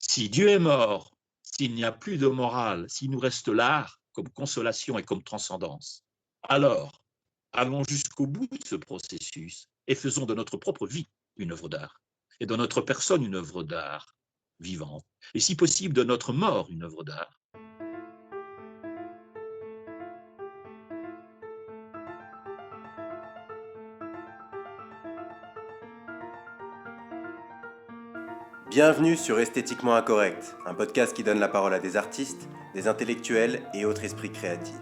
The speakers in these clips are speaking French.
Si Dieu est mort, s'il n'y a plus de morale, s'il nous reste l'art comme consolation et comme transcendance, alors allons jusqu'au bout de ce processus et faisons de notre propre vie une œuvre d'art, et de notre personne une œuvre d'art vivante, et si possible de notre mort une œuvre d'art. Bienvenue sur Esthétiquement Incorrect, un podcast qui donne la parole à des artistes, des intellectuels et autres esprits créatifs.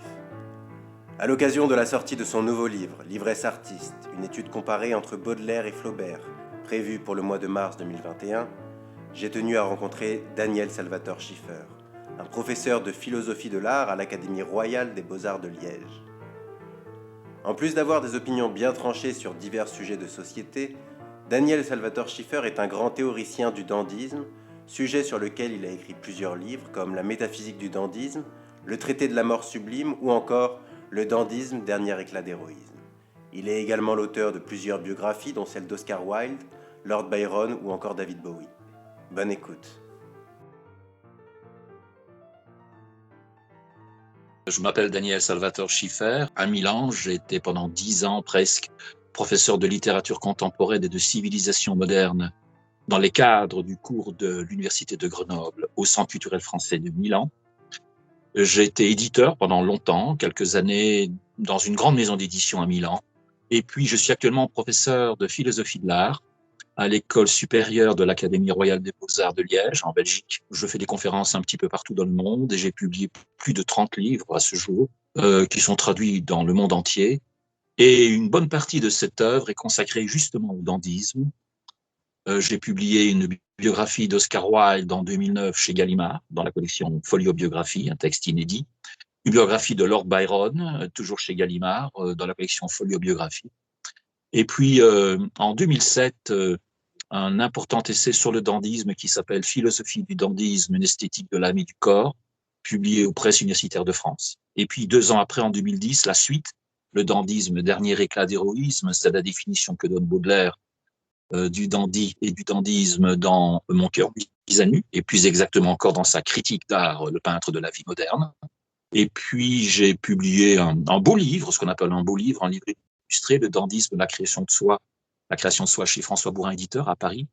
À l'occasion de la sortie de son nouveau livre, L'ivresse artiste, une étude comparée entre Baudelaire et Flaubert, prévue pour le mois de mars 2021, j'ai tenu à rencontrer Daniel Salvatore Schiffer, un professeur de philosophie de l'art à l'Académie royale des beaux-arts de Liège. En plus d'avoir des opinions bien tranchées sur divers sujets de société, Daniel Salvatore Schiffer est un grand théoricien du dandysme, sujet sur lequel il a écrit plusieurs livres comme La métaphysique du dandysme, Le traité de la mort sublime ou encore Le dandysme, dernier éclat d'héroïsme. Il est également l'auteur de plusieurs biographies dont celle d'Oscar Wilde, Lord Byron ou encore David Bowie. Bonne écoute. Je m'appelle Daniel Salvatore Schiffer. À Milan, j'ai été pendant 10 ans presque professeur de littérature contemporaine et de civilisation moderne dans les cadres du cours de l'Université de Grenoble au Centre culturel français de Milan. J'ai été éditeur pendant longtemps, quelques années, dans une grande maison d'édition à Milan. Et puis, je suis actuellement professeur de philosophie de l'art à l'École supérieure de l'Académie royale des beaux-arts de Liège, en Belgique. Je fais des conférences un petit peu partout dans le monde et j'ai publié plus de 30 livres à ce jour, qui sont traduits dans le monde entier. Et une bonne partie de cette œuvre est consacrée justement au dandysme. J'ai publié une biographie d'Oscar Wilde en 2009 chez Gallimard, dans la collection Folio-biographie, un texte inédit. Une biographie de Lord Byron, toujours chez Gallimard, dans la collection Folio-biographie. Et puis, en 2007, un important essai sur le dandysme qui s'appelle Philosophie du dandysme, une esthétique de l'âme et du corps, publié aux presses universitaires de France. Et puis, 2 ans après, en 2010, la suite, le dandysme, dernier éclat d'héroïsme, c'est la définition que donne Baudelaire du dandy et du dandysme dans Mon cœur mis à nu, et plus exactement encore dans sa critique d'art, le peintre de la vie moderne. Et puis, j'ai publié un beau livre, ce qu'on appelle un beau livre, un livre illustré, Le dandysme, la création de soi chez François Bourin, éditeur à Paris.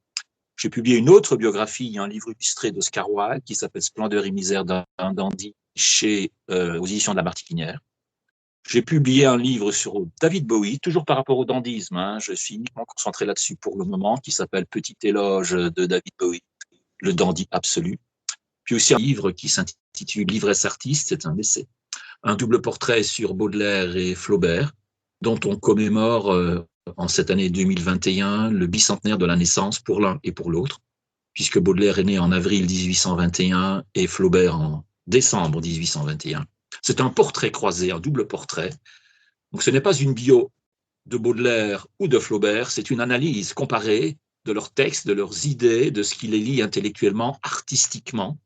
J'ai publié une autre biographie, un livre illustré d'Oscar Wilde qui s'appelle Splendeur et misère d'un dandy aux éditions de La Martinière. J'ai publié un livre sur David Bowie, toujours par rapport au dandysme, je suis uniquement concentré là-dessus pour le moment, qui s'appelle Petit éloge de David Bowie, le dandy absolu. Puis aussi un livre qui s'intitule L'ivresse artiste, c'est un essai. Un double portrait sur Baudelaire et Flaubert, dont on commémore en cette année 2021 le bicentenaire de la naissance pour l'un et pour l'autre, puisque Baudelaire est né en avril 1821 et Flaubert en décembre 1821. C'est un portrait croisé, un double portrait. Donc ce n'est pas une bio de Baudelaire ou de Flaubert, c'est une analyse comparée de leurs textes, de leurs idées, de ce qui les lie intellectuellement, artistiquement.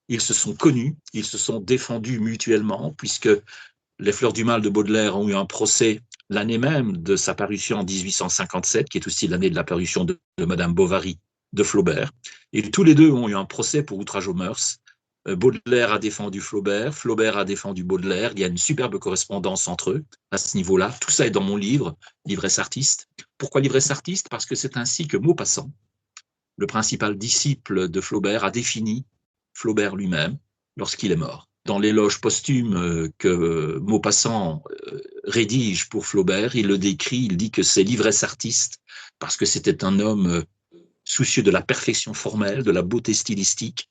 Ils se sont connus, ils se sont défendus mutuellement, puisque les Fleurs du Mal de Baudelaire ont eu un procès l'année même de sa parution en 1857, qui est aussi l'année de la parution de Madame Bovary de Flaubert. Et tous les deux ont eu un procès pour outrage aux mœurs. Baudelaire a défendu Flaubert, Flaubert a défendu Baudelaire. Il y a une superbe correspondance entre eux à ce niveau-là. Tout ça est dans mon livre, L'ivresse artiste. Pourquoi l'ivresse artiste? Parce que c'est ainsi que Maupassant, le principal disciple de Flaubert, a défini Flaubert lui-même lorsqu'il est mort. Dans l'éloge posthume que Maupassant rédige pour Flaubert, il le décrit, il dit que c'est l'ivresse artiste parce que c'était un homme soucieux de la perfection formelle, de la beauté stylistique,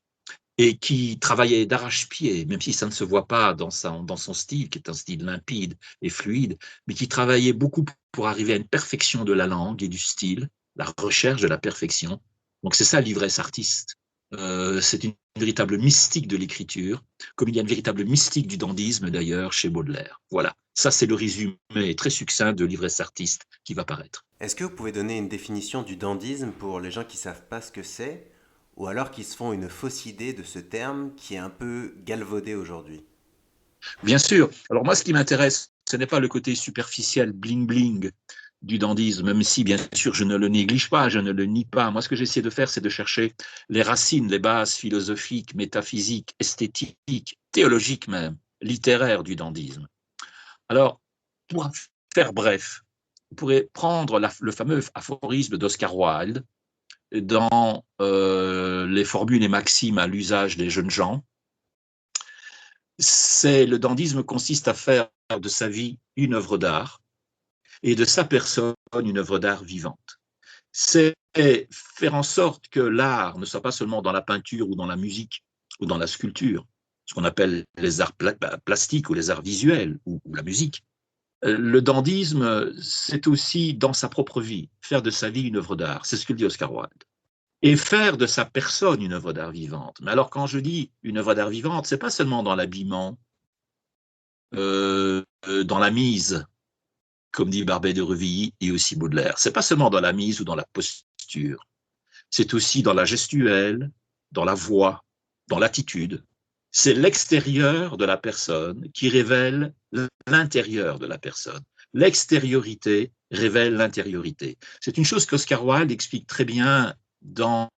et qui travaillait d'arrache-pied, même si ça ne se voit pas dans son style, qui est un style limpide et fluide, mais qui travaillait beaucoup pour arriver à une perfection de la langue et du style, la recherche de la perfection. Donc c'est ça l'ivresse artiste. C'est une véritable mystique de l'écriture, comme il y a une véritable mystique du dandysme d'ailleurs chez Baudelaire. Voilà, ça c'est le résumé très succinct de l'ivresse artiste qui va paraître. Est-ce que vous pouvez donner une définition du dandysme pour les gens qui ne savent pas ce que c'est, ou alors qui se font une fausse idée de ce terme qui est un peu galvaudé aujourd'hui? Bien sûr. Alors moi, ce qui m'intéresse, ce n'est pas le côté superficiel, bling-bling, du dandysme, même si, bien sûr, je ne le néglige pas, je ne le nie pas. Moi, ce que j'essaie de faire, c'est de chercher les racines, les bases philosophiques, métaphysiques, esthétiques, théologiques même, littéraires du dandysme. Alors, pour faire bref, vous pourrez prendre le fameux aphorisme d'Oscar Wilde dans les formules et maximes à l'usage des jeunes gens. Le dandysme consiste à faire de sa vie une œuvre d'art et de sa personne une œuvre d'art vivante. C'est faire en sorte que l'art ne soit pas seulement dans la peinture ou dans la musique ou dans la sculpture, ce qu'on appelle les arts plastiques ou les arts visuels ou la musique. Le dandysme, c'est aussi dans sa propre vie, faire de sa vie une œuvre d'art. C'est ce que dit Oscar Wilde. Et faire de sa personne une œuvre d'art vivante. Mais alors, quand je dis une œuvre d'art vivante, c'est pas seulement dans l'habillement, dans la mise, comme dit Barbey de Revilly et aussi Baudelaire. C'est pas seulement dans la mise ou dans la posture. C'est aussi dans la gestuelle, dans la voix, dans l'attitude. C'est l'extérieur de la personne qui révèle l'intérieur de la personne. L'extériorité révèle l'intériorité. C'est une chose qu'Oscar Wilde explique très bien dans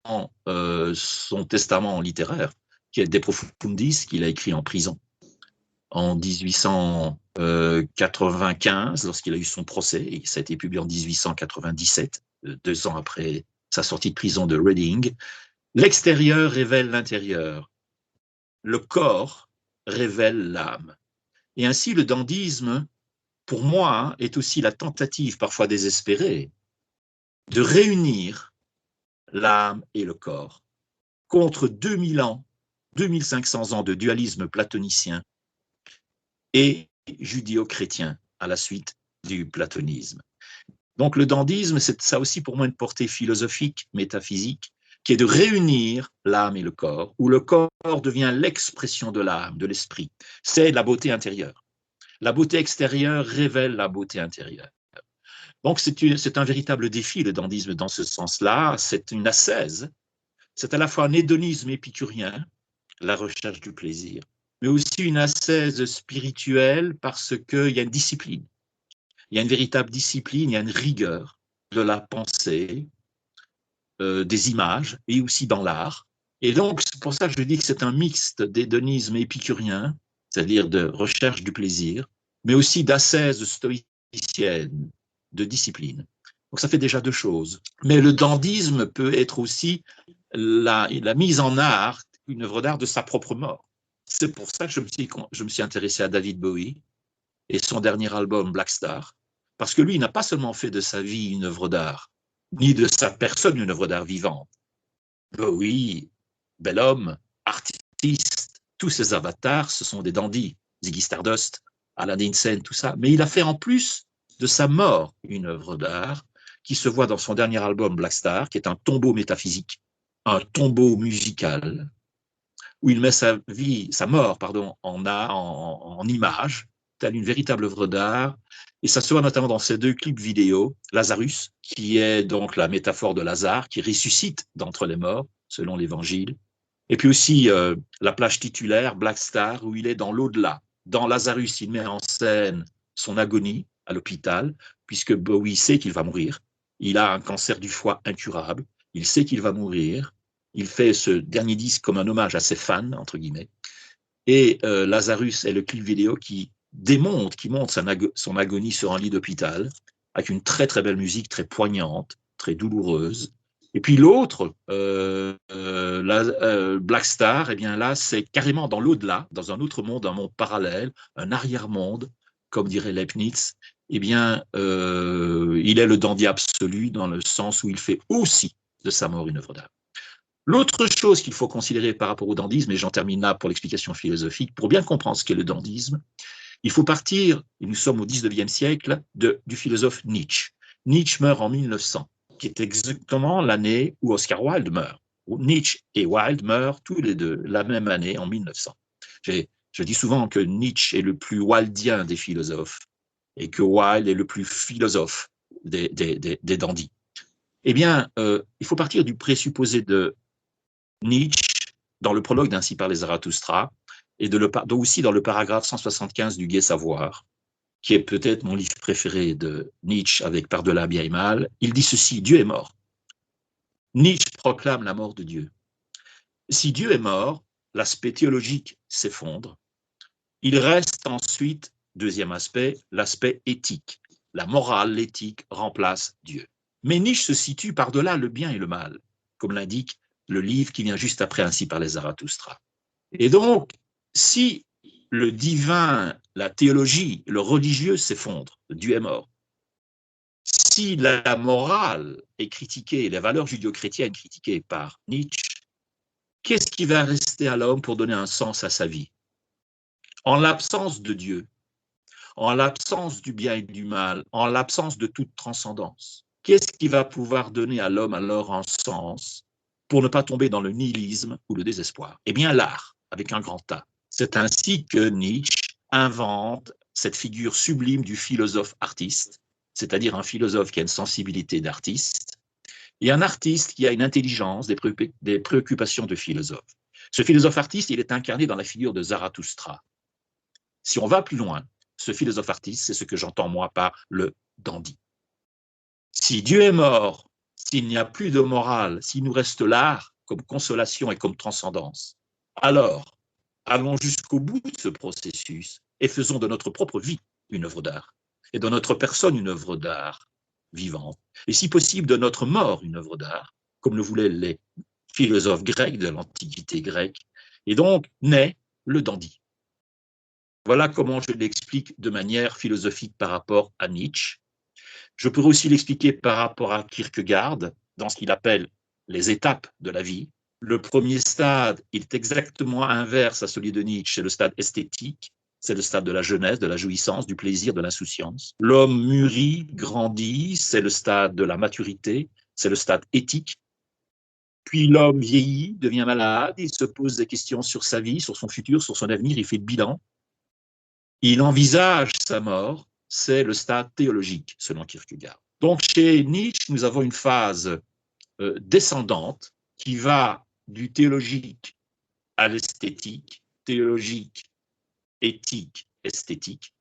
son testament littéraire, qui est De Profundis, qu'il a écrit en prison en 1895, lorsqu'il a eu son procès, et ça a été publié en 1897, 2 ans après sa sortie de prison de Reading. L'extérieur révèle l'intérieur. Le corps révèle l'âme. Et ainsi, le dandysme, pour moi, est aussi la tentative, parfois désespérée, de réunir l'âme et le corps contre 2000 ans, 2500 ans de dualisme platonicien et judéo-chrétien à la suite du platonisme. Donc le dandysme, c'est ça aussi pour moi une portée philosophique, métaphysique, qui est de réunir l'âme et le corps, où le corps devient l'expression de l'âme, de l'esprit. C'est la beauté intérieure. La beauté extérieure révèle la beauté intérieure. Donc c'est un véritable défi, le dandysme, dans ce sens-là. C'est une ascèse. C'est à la fois un hédonisme épicurien, la recherche du plaisir, mais aussi une ascèse spirituelle parce qu'il y a une discipline. Il y a une véritable discipline, il y a une rigueur de la pensée, des images et aussi dans l'art. Et donc, c'est pour ça que je dis que c'est un mixte d'hédonisme épicurien, c'est-à-dire de recherche du plaisir, mais aussi d'ascèse stoïcienne, de discipline. Donc, ça fait déjà 2 choses. Mais le dandysme peut être aussi la mise en art, une œuvre d'art de sa propre mort. C'est pour ça que je me suis intéressé à David Bowie et son dernier album Black Star, parce que lui, il n'a pas seulement fait de sa vie une œuvre d'art, ni de sa personne une œuvre d'art vivante. Bowie, bel homme, artiste, tous ses avatars, ce sont des dandys, Ziggy Stardust, Aladdin Sane, tout ça. Mais il a fait en plus de sa mort une œuvre d'art qui se voit dans son dernier album Black Star, qui est un tombeau métaphysique, un tombeau musical, où il met sa mort, en image, telle une véritable œuvre d'art. Et ça se voit notamment dans ces 2 clips vidéo, Lazarus, qui est donc la métaphore de Lazare, qui ressuscite d'entre les morts, selon l'Évangile. Et puis aussi la plage titulaire, Black Star, où il est dans l'au-delà. Dans Lazarus, il met en scène son agonie à l'hôpital, puisque Bowie sait qu'il va mourir. Il a un cancer du foie incurable. Il sait qu'il va mourir. Il fait ce dernier disque comme un hommage à ses fans, entre guillemets. Et Lazarus est le clip vidéo qui montre son agonie sur un lit d'hôpital, avec une très très belle musique, très poignante, très douloureuse. Et puis l'autre, Black Star, eh bien là, c'est carrément dans l'au-delà, dans un autre monde, un monde parallèle, un arrière-monde, comme dirait Leibniz. Eh bien, il est le dandy absolu dans le sens où il fait aussi de sa mort une œuvre d'art. L'autre chose qu'il faut considérer par rapport au dandysme, et j'en termine là pour l'explication philosophique, pour bien comprendre ce qu'est le dandysme, il faut partir, et nous sommes au 19e siècle, du philosophe Nietzsche. Nietzsche meurt en 1900, qui est exactement l'année où Oscar Wilde meurt. Nietzsche et Wilde meurent tous les 2 la même année, en 1900. Je dis souvent que Nietzsche est le plus wildien des philosophes, et que Wilde est le plus philosophe des dandys. Eh bien, il faut partir du présupposé de Nietzsche, dans le prologue d'Ainsi parlait Zarathustra, et aussi dans le paragraphe 175 du Gai Savoir, qui est peut-être mon livre préféré de Nietzsche avec Par-delà bien et mal, il dit ceci: Dieu est mort. Nietzsche proclame la mort de Dieu. Si Dieu est mort, l'aspect théologique s'effondre. Il reste ensuite, deuxième aspect, l'aspect éthique. La morale, l'éthique remplace Dieu. Mais Nietzsche se situe par-delà le bien et le mal, comme l'indique le livre qui vient juste après, Ainsi parlait Zarathustra. Et donc, si le divin, la théologie, le religieux s'effondrent, Dieu est mort. Si la morale est critiquée, les valeurs judéo-chrétiennes critiquées par Nietzsche, qu'est-ce qui va rester à l'homme pour donner un sens à sa vie? En l'absence de Dieu, en l'absence du bien et du mal, en l'absence de toute transcendance, qu'est-ce qui va pouvoir donner à l'homme alors un sens pour ne pas tomber dans le nihilisme ou le désespoir? Eh bien, l'art, avec un grand A. C'est ainsi que Nietzsche invente cette figure sublime du philosophe-artiste, c'est-à-dire un philosophe qui a une sensibilité d'artiste, et un artiste qui a une intelligence, des préoccupations de philosophe. Ce philosophe-artiste, il est incarné dans la figure de Zarathustra. Si on va plus loin, ce philosophe-artiste, c'est ce que j'entends moi par le dandy. Si Dieu est mort, s'il n'y a plus de morale, s'il nous reste l'art comme consolation et comme transcendance, alors allons jusqu'au bout de ce processus et faisons de notre propre vie une œuvre d'art, et de notre personne une œuvre d'art vivante, et si possible de notre mort une œuvre d'art, comme le voulaient les philosophes grecs de l'Antiquité grecque, et donc naît le dandy. Voilà comment je l'explique de manière philosophique par rapport à Nietzsche. Je pourrais aussi l'expliquer par rapport à Kierkegaard, dans ce qu'il appelle les étapes de la vie. Le premier stade, il est exactement inverse à celui de Nietzsche, c'est le stade esthétique, c'est le stade de la jeunesse, de la jouissance, du plaisir, de l'insouciance. L'homme mûrit, grandit, c'est le stade de la maturité, c'est le stade éthique. Puis l'homme vieillit, devient malade, il se pose des questions sur sa vie, sur son futur, sur son avenir, il fait le bilan. Il envisage sa mort, c'est le stade théologique, selon Kierkegaard. Donc, chez Nietzsche, nous avons une phase descendante qui va du théologique à l'esthétique, théologique, éthique, esthétique.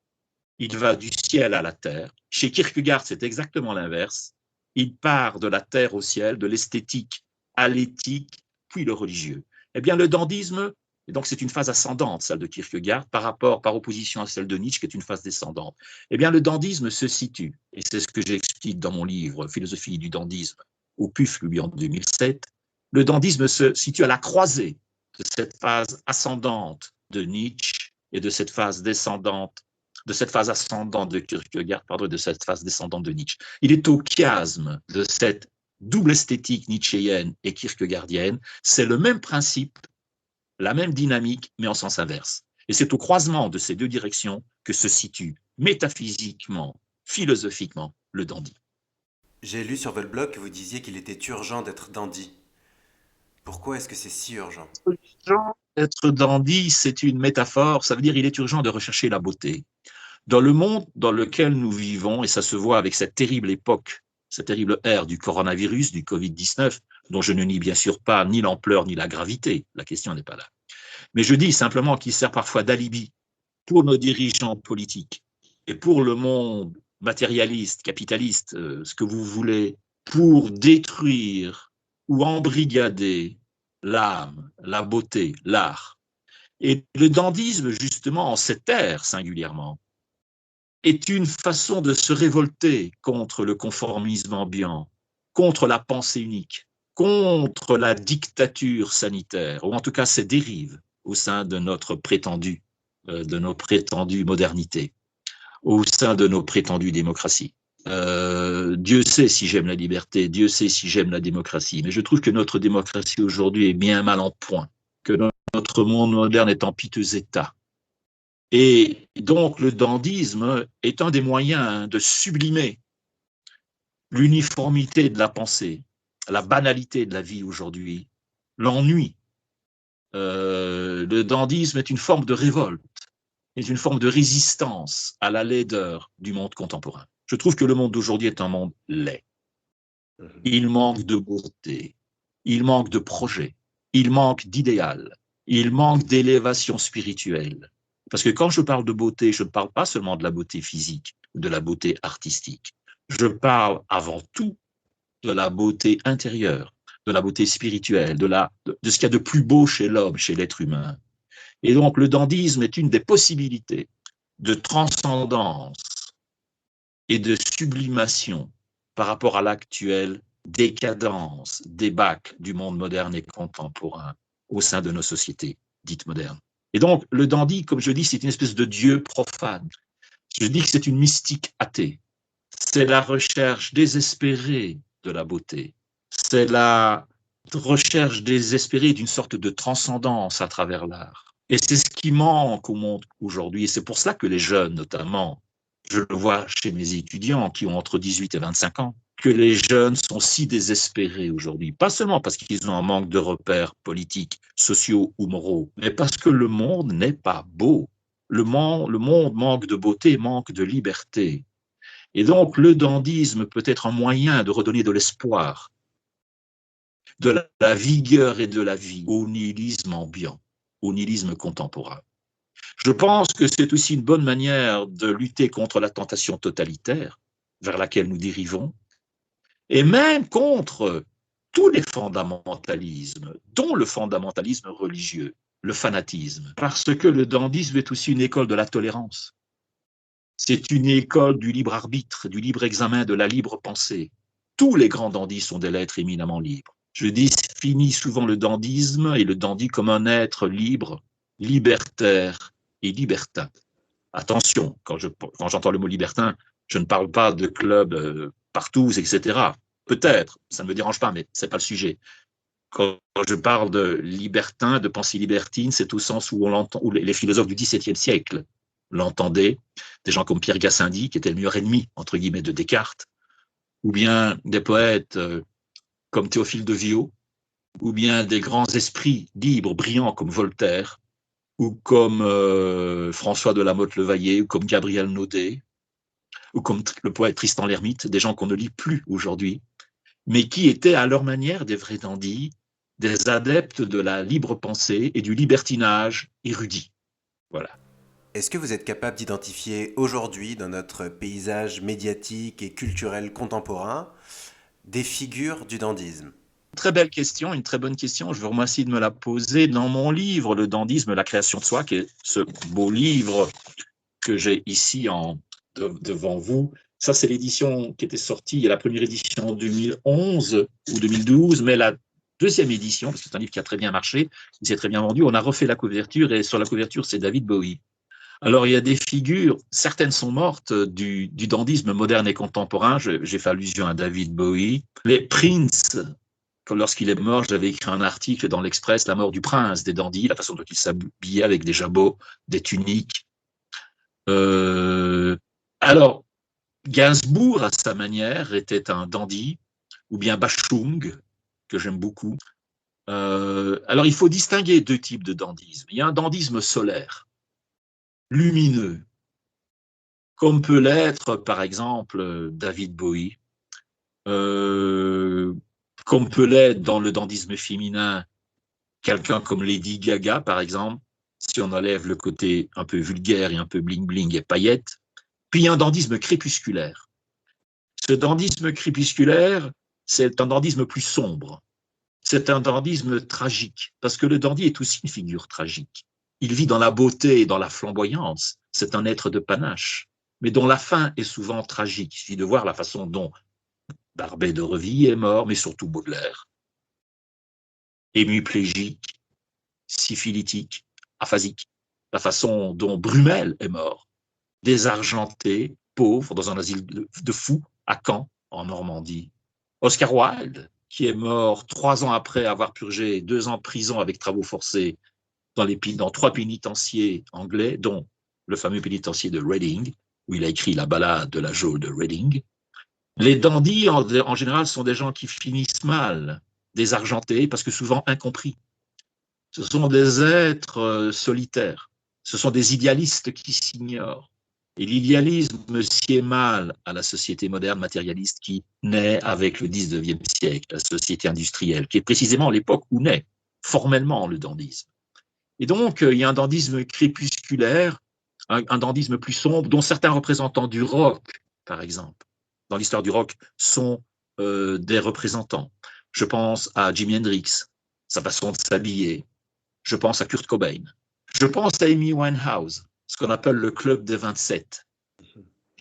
Il va du ciel à la terre. Chez Kierkegaard, c'est exactement l'inverse. Il part de la terre au ciel, de l'esthétique à l'éthique, puis le religieux. Eh bien, le dandisme, et donc c'est une phase ascendante, celle de Kierkegaard, par opposition à celle de Nietzsche, qui est une phase descendante. Eh bien, le dandisme se situe, et c'est ce que j'explique dans mon livre Philosophie du dandisme, au PUF, publié en 2007, le dandisme se situe à la croisée de cette phase ascendante de Nietzsche et de cette phase descendante, de cette phase ascendante de Kierkegaard, pardon, de cette phase descendante de Nietzsche. Il est au chiasme de cette double esthétique nietzschéenne et kierkegaardienne. C'est le même principe, la même dynamique, mais en sens inverse. Et c'est au croisement de ces deux directions que se situe métaphysiquement, philosophiquement, le dandy. J'ai lu sur votre blog que vous disiez qu'il était urgent d'être dandy. Pourquoi est-ce que c'est si urgent? Urgent d'être dandy, c'est une métaphore, ça veut dire qu'il est urgent de rechercher la beauté. Dans le monde dans lequel nous vivons, et ça se voit avec cette terrible époque, cette terrible ère du coronavirus, du Covid-19, dont je ne nie bien sûr pas ni l'ampleur ni la gravité, la question n'est pas là. Mais je dis simplement qu'il sert parfois d'alibi pour nos dirigeants politiques et pour le monde matérialiste, capitaliste, ce que vous voulez, pour détruire ou embrigader l'âme, la beauté, l'art. Et le dandisme, justement, en cette ère singulièrement, est une façon de se révolter contre le conformisme ambiant, contre la pensée unique, contre la dictature sanitaire, ou en tout cas ses dérives au sein de notre de nos prétendues modernités, au sein de nos prétendues démocraties. Dieu sait si j'aime la liberté, Dieu sait si j'aime la démocratie, mais je trouve que notre démocratie aujourd'hui est bien mal en point, que notre monde moderne est en piteux état. Et donc le dandisme est un des moyens de sublimer l'uniformité de la pensée, la banalité de la vie aujourd'hui, l'ennui. Le dandisme est une forme de révolte, est une forme de résistance à la laideur du monde contemporain. Je trouve que le monde d'aujourd'hui est un monde laid. Il manque de beauté, il manque de projet, il manque d'idéal, il manque d'élévation spirituelle. Parce que quand je parle de beauté, je ne parle pas seulement de la beauté physique, de la beauté artistique. Je parle avant tout de la beauté intérieure, de la beauté spirituelle, de ce qu'il y a de plus beau chez l'homme, chez l'être humain. Et donc, le dandysme est une des possibilités de transcendance et de sublimation par rapport à l'actuelle décadence, débâcle du monde moderne et contemporain au sein de nos sociétés dites modernes. Et donc, le dandy, comme je dis, c'est une espèce de dieu profane. Je dis que c'est une mystique athée. C'est la recherche désespérée de la beauté. C'est la recherche désespérée d'une sorte de transcendance à travers l'art. Et c'est ce qui manque au monde aujourd'hui. Et c'est pour cela que les jeunes, notamment, je le vois chez mes étudiants qui ont entre 18 et 25 ans, que les jeunes sont si désespérés aujourd'hui. Pas seulement parce qu'ils ont un manque de repères politiques, sociaux ou moraux, mais parce que le monde n'est pas beau. Le monde manque de beauté, manque de liberté. Et donc, le dandysme peut être un moyen de redonner de l'espoir, de la vigueur et de la vie au nihilisme ambiant, au nihilisme contemporain. Je pense que c'est aussi une bonne manière de lutter contre la tentation totalitaire vers laquelle nous dérivons, et même contre tous les fondamentalismes, dont le fondamentalisme religieux, le fanatisme, parce que le dandysme est aussi une école de la tolérance. C'est une école du libre arbitre, du libre examen, de la libre pensée. Tous les grands dandys sont des êtres éminemment libres. Je définis souvent le dandysme et le dandy comme un être libre, libertaire et libertin. Attention, quand j'entends le mot libertin, je ne parle pas de clubs partout, etc. Peut-être, ça ne me dérange pas, mais ce n'est pas le sujet. Quand je parle de libertin, de pensée libertine, c'est au sens où où les philosophes du XVIIe siècle l'entendaient, des gens comme Pierre Gassendi, qui était le meilleur ennemi, entre guillemets, de Descartes, ou bien des poètes comme Théophile de Viau, ou bien des grands esprits libres, brillants comme Voltaire, ou comme François de la Motte-Levaillé, ou comme Gabriel Naudet, ou comme le poète Tristan l'Hermite, des gens qu'on ne lit plus aujourd'hui, mais qui étaient à leur manière des vrais dandys, des adeptes de la libre pensée et du libertinage érudit. Voilà. Est-ce que vous êtes capable d'identifier aujourd'hui, dans notre paysage médiatique et culturel contemporain, des figures du dandysme? Très belle question, une très bonne question. Je vous remercie de me la poser. Dans mon livre, Le dandysme, la création de soi, qui est ce beau livre que j'ai ici devant vous, ça c'est l'édition qui était sortie, il y a la première édition en 2011 ou 2012, mais la deuxième édition, parce que c'est un livre qui a très bien marché, qui s'est très bien vendu, on a refait la couverture et sur la couverture c'est David Bowie. Alors, il y a des figures, certaines sont mortes du dandysme moderne et contemporain. J'ai fait allusion à David Bowie. Les Prince, lorsqu'il est mort, j'avais écrit un article dans l'Express, La mort du prince des dandys, la façon dont il s'habillait avec des jabots, des tuniques. Alors, Gainsbourg, à sa manière, était un dandy, ou bien Bachung, que j'aime beaucoup. Alors, il faut distinguer deux types de dandysme. Il y a un dandysme solaire, lumineux, comme peut l'être, par exemple, David Bowie, comme peut l'être dans le dandysme féminin, quelqu'un comme Lady Gaga, par exemple, si on enlève le côté un peu vulgaire et un peu bling-bling et paillettes. Puis il y a un dandysme crépusculaire. Ce dandysme crépusculaire, c'est un dandysme plus sombre. C'est un dandysme tragique, parce que le dandy est aussi une figure tragique. Il vit dans la beauté et dans la flamboyance. C'est un être de panache, mais dont la fin est souvent tragique. Il suffit de voir la façon dont Barbet de Revilly est mort, mais surtout Baudelaire. Hémiplégique, syphilitique, aphasique. La façon dont Brumel est mort, désargenté, pauvre, dans un asile de fous à Caen, en Normandie. Oscar Wilde, qui est mort 3 ans après avoir purgé 2 ans de prison avec travaux forcés dans 3 pénitenciers anglais, dont le fameux pénitencier de Reading, où il a écrit la ballade de la geôle de Reading. Les dandys, en général, sont des gens qui finissent mal, désargentés, parce que souvent incompris. Ce sont des êtres solitaires. Ce sont des idéalistes qui s'ignorent. Et l'idéalisme sied mal à la société moderne matérialiste qui naît avec le 19e siècle, la société industrielle, qui est précisément l'époque où naît formellement le dandysme. Et donc, il y a un dandysme crépusculaire musculaire, un dandysme plus sombre, dont certains représentants du rock, par exemple, dans l'histoire du rock, sont des représentants. Je pense à Jimi Hendrix, sa façon de s'habiller. Je pense à Kurt Cobain. Je pense à Amy Winehouse, ce qu'on appelle le club des 27.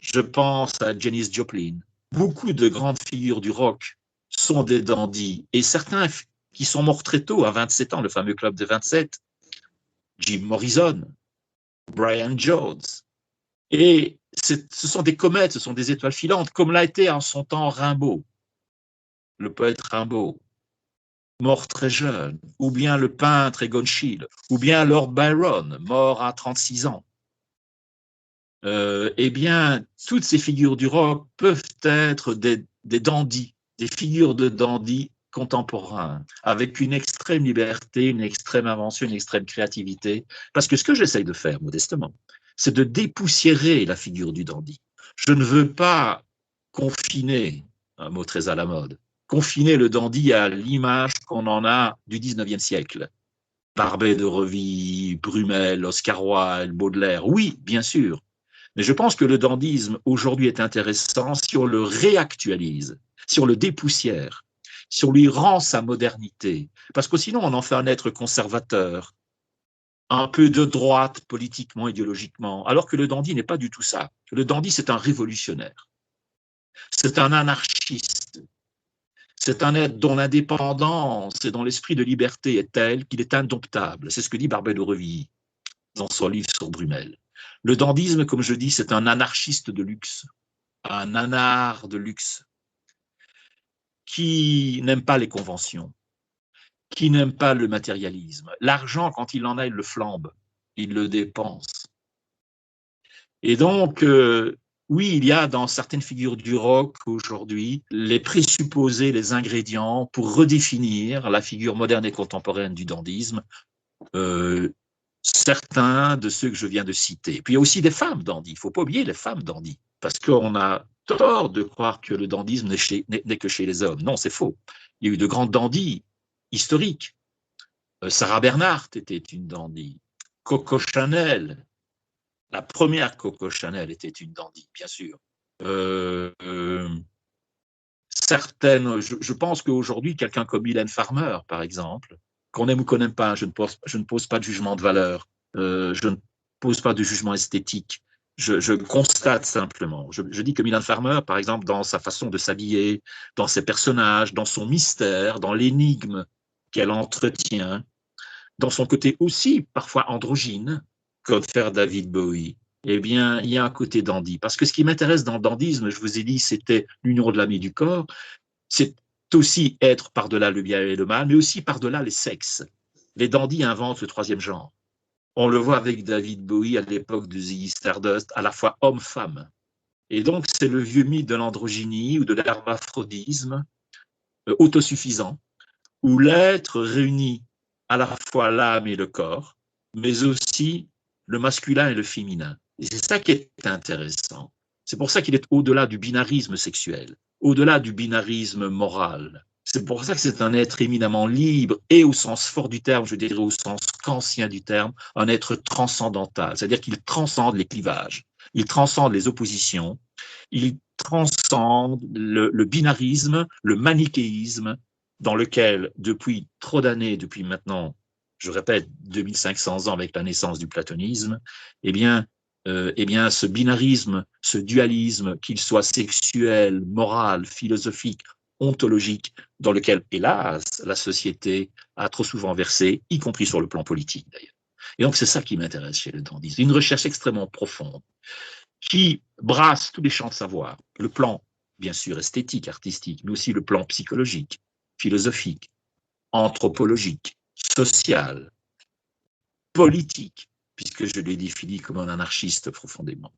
Je pense à Janis Joplin. Beaucoup de grandes figures du rock sont des dandys. Et certains qui sont morts très tôt, à 27 ans, le fameux club des 27, Jim Morrison, Brian Jones. Et ce sont des comètes, ce sont des étoiles filantes, comme l'a été en son temps Rimbaud, le poète Rimbaud, mort très jeune, ou bien le peintre Egon Schiele, ou bien Lord Byron, mort à 36 ans. Eh bien, toutes ces figures du rock peuvent être des dandys, des figures de dandys contemporains, avec une extrême liberté, une extrême invention, une extrême créativité. Parce que ce que j'essaye de faire, modestement, c'est de dépoussiérer la figure du dandy. Je ne veux pas confiner, un mot très à la mode, confiner le dandy à l'image qu'on en a du 19e siècle. Barbey de Reville, Brummel, Oscar Wilde, Baudelaire, oui, bien sûr. Mais je pense que le dandysme aujourd'hui est intéressant si on le réactualise, si on le dépoussière, si on lui rend sa modernité. Parce que sinon, on en fait un être conservateur, un peu de droite politiquement, idéologiquement, alors que le dandy n'est pas du tout ça. Le dandy, c'est un révolutionnaire. C'est un anarchiste. C'est un être dont l'indépendance et dont l'esprit de liberté est tel qu'il est indomptable. C'est ce que dit Barbey de Reville dans son livre sur Brummel. Le dandysme, comme je dis, c'est un anarchiste de luxe, un anard de luxe, qui n'aime pas les conventions, qui n'aime pas le matérialisme. L'argent, quand il en a, il le flambe, il le dépense. Et donc, oui, il y a dans certaines figures du rock aujourd'hui les présupposés, les ingrédients pour redéfinir la figure moderne et contemporaine du dandysme. Certains de ceux que je viens de citer. Puis il y a aussi des femmes dandy. Il ne faut pas oublier les femmes dandy, parce qu'on a tort de croire que le dandysme n'est que chez les hommes. Non, c'est faux. Il y a eu de grandes dandys historiques. Sarah Bernhardt était une dandy. Coco Chanel, la première Coco Chanel était une dandy, bien sûr. Certaines, je pense qu'aujourd'hui, quelqu'un comme Mylène Farmer, par exemple, qu'on aime ou qu'on n'aime pas, je ne pose pas de jugement de valeur, je ne pose pas de jugement esthétique, je constate simplement. Je dis que Mylène Farmer, par exemple, dans sa façon de s'habiller, dans ses personnages, dans son mystère, dans l'énigme qu'elle entretient, dans son côté aussi parfois androgyne, comme faire David Bowie, eh bien, il y a un côté dandy. Parce que ce qui m'intéresse dans le dandysme, je vous ai dit, c'était l'union de l'âme et du corps, c'est aussi être par-delà le bien et le mal, mais aussi par-delà les sexes. Les dandys inventent le troisième genre. On le voit avec David Bowie à l'époque de Ziggy Stardust, à la fois homme-femme. Et donc, c'est le vieux mythe de l'androgynie ou de l'hermaphrodisme autosuffisant, où l'être réunit à la fois l'âme et le corps, mais aussi le masculin et le féminin. Et c'est ça qui est intéressant. C'est pour ça qu'il est au-delà du binarisme sexuel, au-delà du binarisme moral. C'est pour ça que c'est un être éminemment libre et au sens fort du terme, je dirais au sens kantien du terme, un être transcendantal. C'est-à-dire qu'il transcende les clivages, il transcende les oppositions, il transcende le binarisme, le manichéisme, dans lequel, depuis trop d'années, depuis maintenant, je répète, 2500 ans avec la naissance du platonisme, eh bien, ce binarisme, ce dualisme, qu'il soit sexuel, moral, philosophique, ontologique, dans lequel, hélas, la société a trop souvent versé, y compris sur le plan politique d'ailleurs. Et donc, c'est ça qui m'intéresse chez le dandysme, une recherche extrêmement profonde, qui brasse tous les champs de savoir, le plan, bien sûr, esthétique, artistique, mais aussi le plan psychologique, philosophique, anthropologique, social, politique, puisque je l'ai défini comme un anarchiste profondément.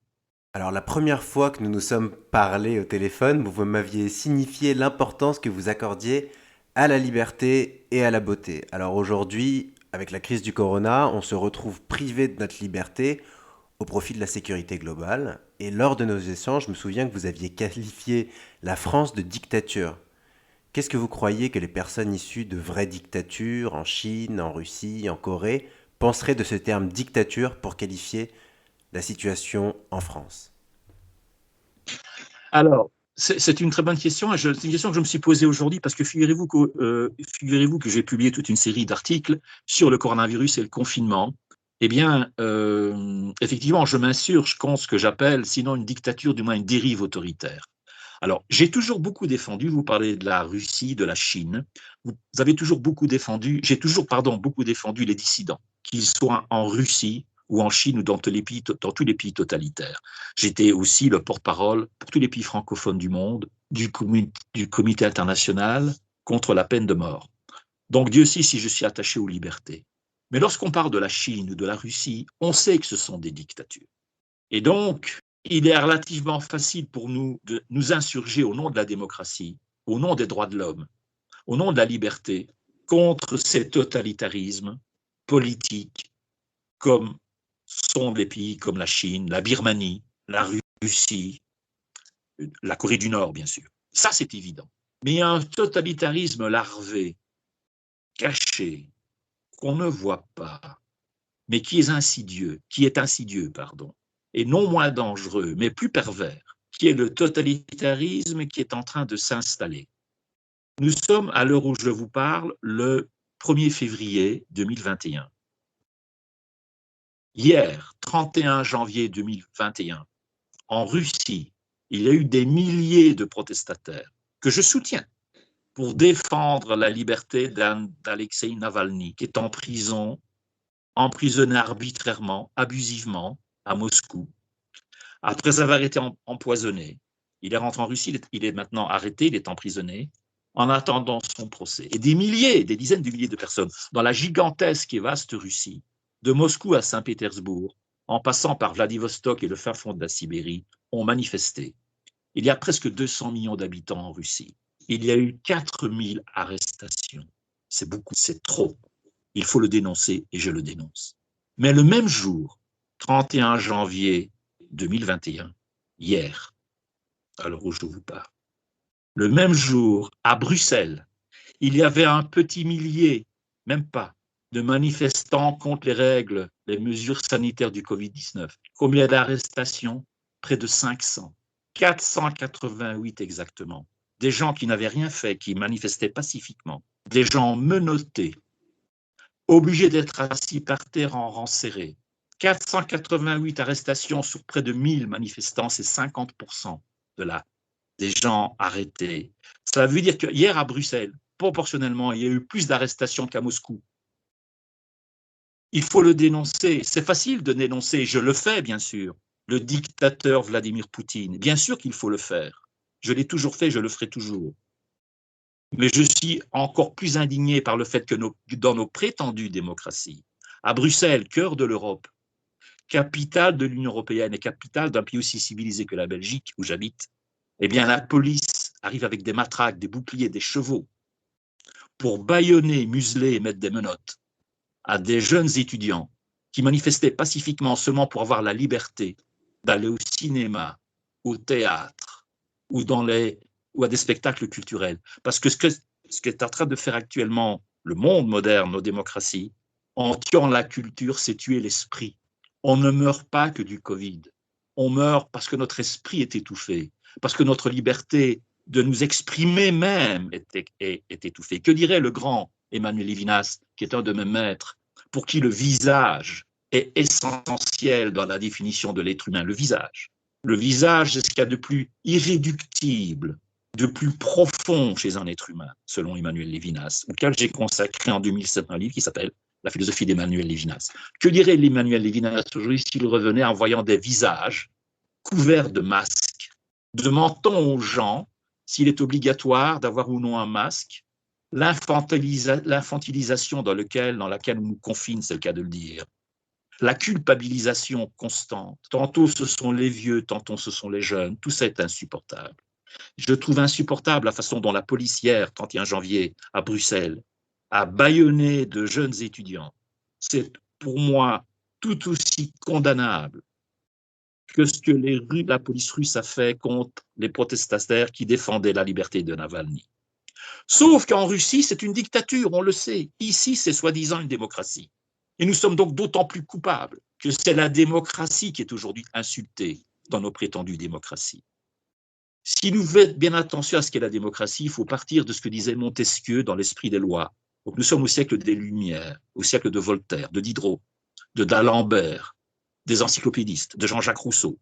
Alors la première fois que nous nous sommes parlé au téléphone, vous m'aviez signifié l'importance que vous accordiez à la liberté et à la beauté. Alors aujourd'hui, avec la crise du corona, on se retrouve privé de notre liberté au profit de la sécurité globale. Et lors de nos échanges, je me souviens que vous aviez qualifié la France de dictature. Qu'est-ce que vous croyez que les personnes issues de vraies dictatures, en Chine, en Russie, en Corée, penserait de ce terme dictature pour qualifier la situation en France? Alors, c'est une très bonne question, et c'est une question que je me suis posée aujourd'hui parce que figurez-vous que j'ai publié toute une série d'articles sur le coronavirus et le confinement. Eh bien, effectivement, je m'insurge contre ce que j'appelle, sinon une dictature, du moins une dérive autoritaire. Alors, j'ai toujours beaucoup défendu, vous parlez de la Russie, de la Chine, vous avez toujours beaucoup défendu, j'ai toujours, pardon, beaucoup défendu les dissidents, qu'ils soient en Russie ou en Chine ou dans tous les pays totalitaires. J'étais aussi le porte-parole pour tous les pays francophones du monde, du comité international contre la peine de mort. Donc, Dieu sait si je suis attaché aux libertés. Mais lorsqu'on parle de la Chine ou de la Russie, on sait que ce sont des dictatures. Et donc, il est relativement facile pour nous de nous insurger au nom de la démocratie, au nom des droits de l'homme, au nom de la liberté, contre ces totalitarismes politiques, comme sont des pays comme la Chine, la Birmanie, la Russie, la Corée du Nord, bien sûr. Ça, c'est évident. Mais il y a un totalitarisme larvé, caché, qu'on ne voit pas, mais qui est insidieux, et non moins dangereux, mais plus pervers, qui est le totalitarisme qui est en train de s'installer. Nous sommes, à l'heure où je vous parle, le 1er février 2021. Hier, 31 janvier 2021, en Russie, il y a eu des milliers de protestataires que je soutiens pour défendre la liberté d'Alexei Navalny, qui est en prison, emprisonné arbitrairement, abusivement, à Moscou, après avoir été empoisonné. Il est rentré en Russie, il est maintenant arrêté, il est emprisonné, en attendant son procès. Et des milliers, des dizaines de milliers de personnes, dans la gigantesque et vaste Russie, de Moscou à Saint-Pétersbourg, en passant par Vladivostok et le fin fond de la Sibérie, ont manifesté. Il y a presque 200 millions d'habitants en Russie. Il y a eu 4000 arrestations. C'est beaucoup, c'est trop. Il faut le dénoncer et je le dénonce. Mais le même jour, 31 janvier 2021, hier, à l'heure où je vous parle, le même jour, à Bruxelles, il y avait un petit millier, même pas, de manifestants contre les règles, les mesures sanitaires du Covid-19. Combien d'arrestations? Près de 500. 488 exactement. Des gens qui n'avaient rien fait, qui manifestaient pacifiquement. Des gens menottés, obligés d'être assis par terre en rang serré. 488 arrestations sur près de 1000 manifestants, c'est 50% des gens arrêtés. Ça veut dire que hier à Bruxelles, proportionnellement, il y a eu plus d'arrestations qu'à Moscou. Il faut le dénoncer. C'est facile de dénoncer, je le fais bien sûr, le dictateur Vladimir Poutine. Bien sûr qu'il faut le faire. Je l'ai toujours fait, je le ferai toujours. Mais je suis encore plus indigné par le fait que dans nos prétendues démocraties, à Bruxelles, cœur de l'Europe, capitale de l'Union européenne et capitale d'un pays aussi civilisé que la Belgique, où j'habite, eh bien la police arrive avec des matraques, des boucliers, des chevaux, pour bâillonner, museler et mettre des menottes à des jeunes étudiants qui manifestaient pacifiquement seulement pour avoir la liberté d'aller au cinéma, au théâtre ou à des spectacles culturels. Parce que ce qu'est en train de faire actuellement le monde moderne, nos démocraties, en tuant la culture, c'est tuer l'esprit. On ne meurt pas que du Covid. On meurt parce que notre esprit est étouffé, parce que notre liberté de nous exprimer même est étouffée. Que dirait le grand Emmanuel Levinas, qui est un de mes maîtres, pour qui le visage est essentiel dans la définition de l'être humain, le visage. Le visage, c'est ce qu'il y a de plus irréductible, de plus profond chez un être humain, selon Emmanuel Levinas, auquel j'ai consacré en 2007 un livre qui s'appelle La philosophie d'Emmanuel Levinas. Que dirait l'Emmanuel Levinas aujourd'hui s'il revenait en voyant des visages couverts de masques? Demandons aux gens s'il est obligatoire d'avoir ou non un masque. L'infantilisation dans laquelle on nous confine, c'est le cas de le dire. La culpabilisation constante. Tantôt ce sont les vieux, tantôt ce sont les jeunes. Tout ça est insupportable. Je trouve insupportable la façon dont la police hier, 31 janvier, à Bruxelles, a bâillonné de jeunes étudiants. C'est pour moi tout aussi condamnable que ce que la police russe a fait contre les protestataires qui défendaient la liberté de Navalny. Sauf qu'en Russie, c'est une dictature, on le sait. Ici, c'est soi-disant une démocratie. Et nous sommes donc d'autant plus coupables que c'est la démocratie qui est aujourd'hui insultée dans nos prétendues démocraties. Si nous faisons bien attention à ce qu'est la démocratie, il faut partir de ce que disait Montesquieu dans l'Esprit des lois. Donc nous sommes au siècle des Lumières, au siècle de Voltaire, de Diderot, de d'Alembert, des encyclopédistes, de Jean-Jacques Rousseau.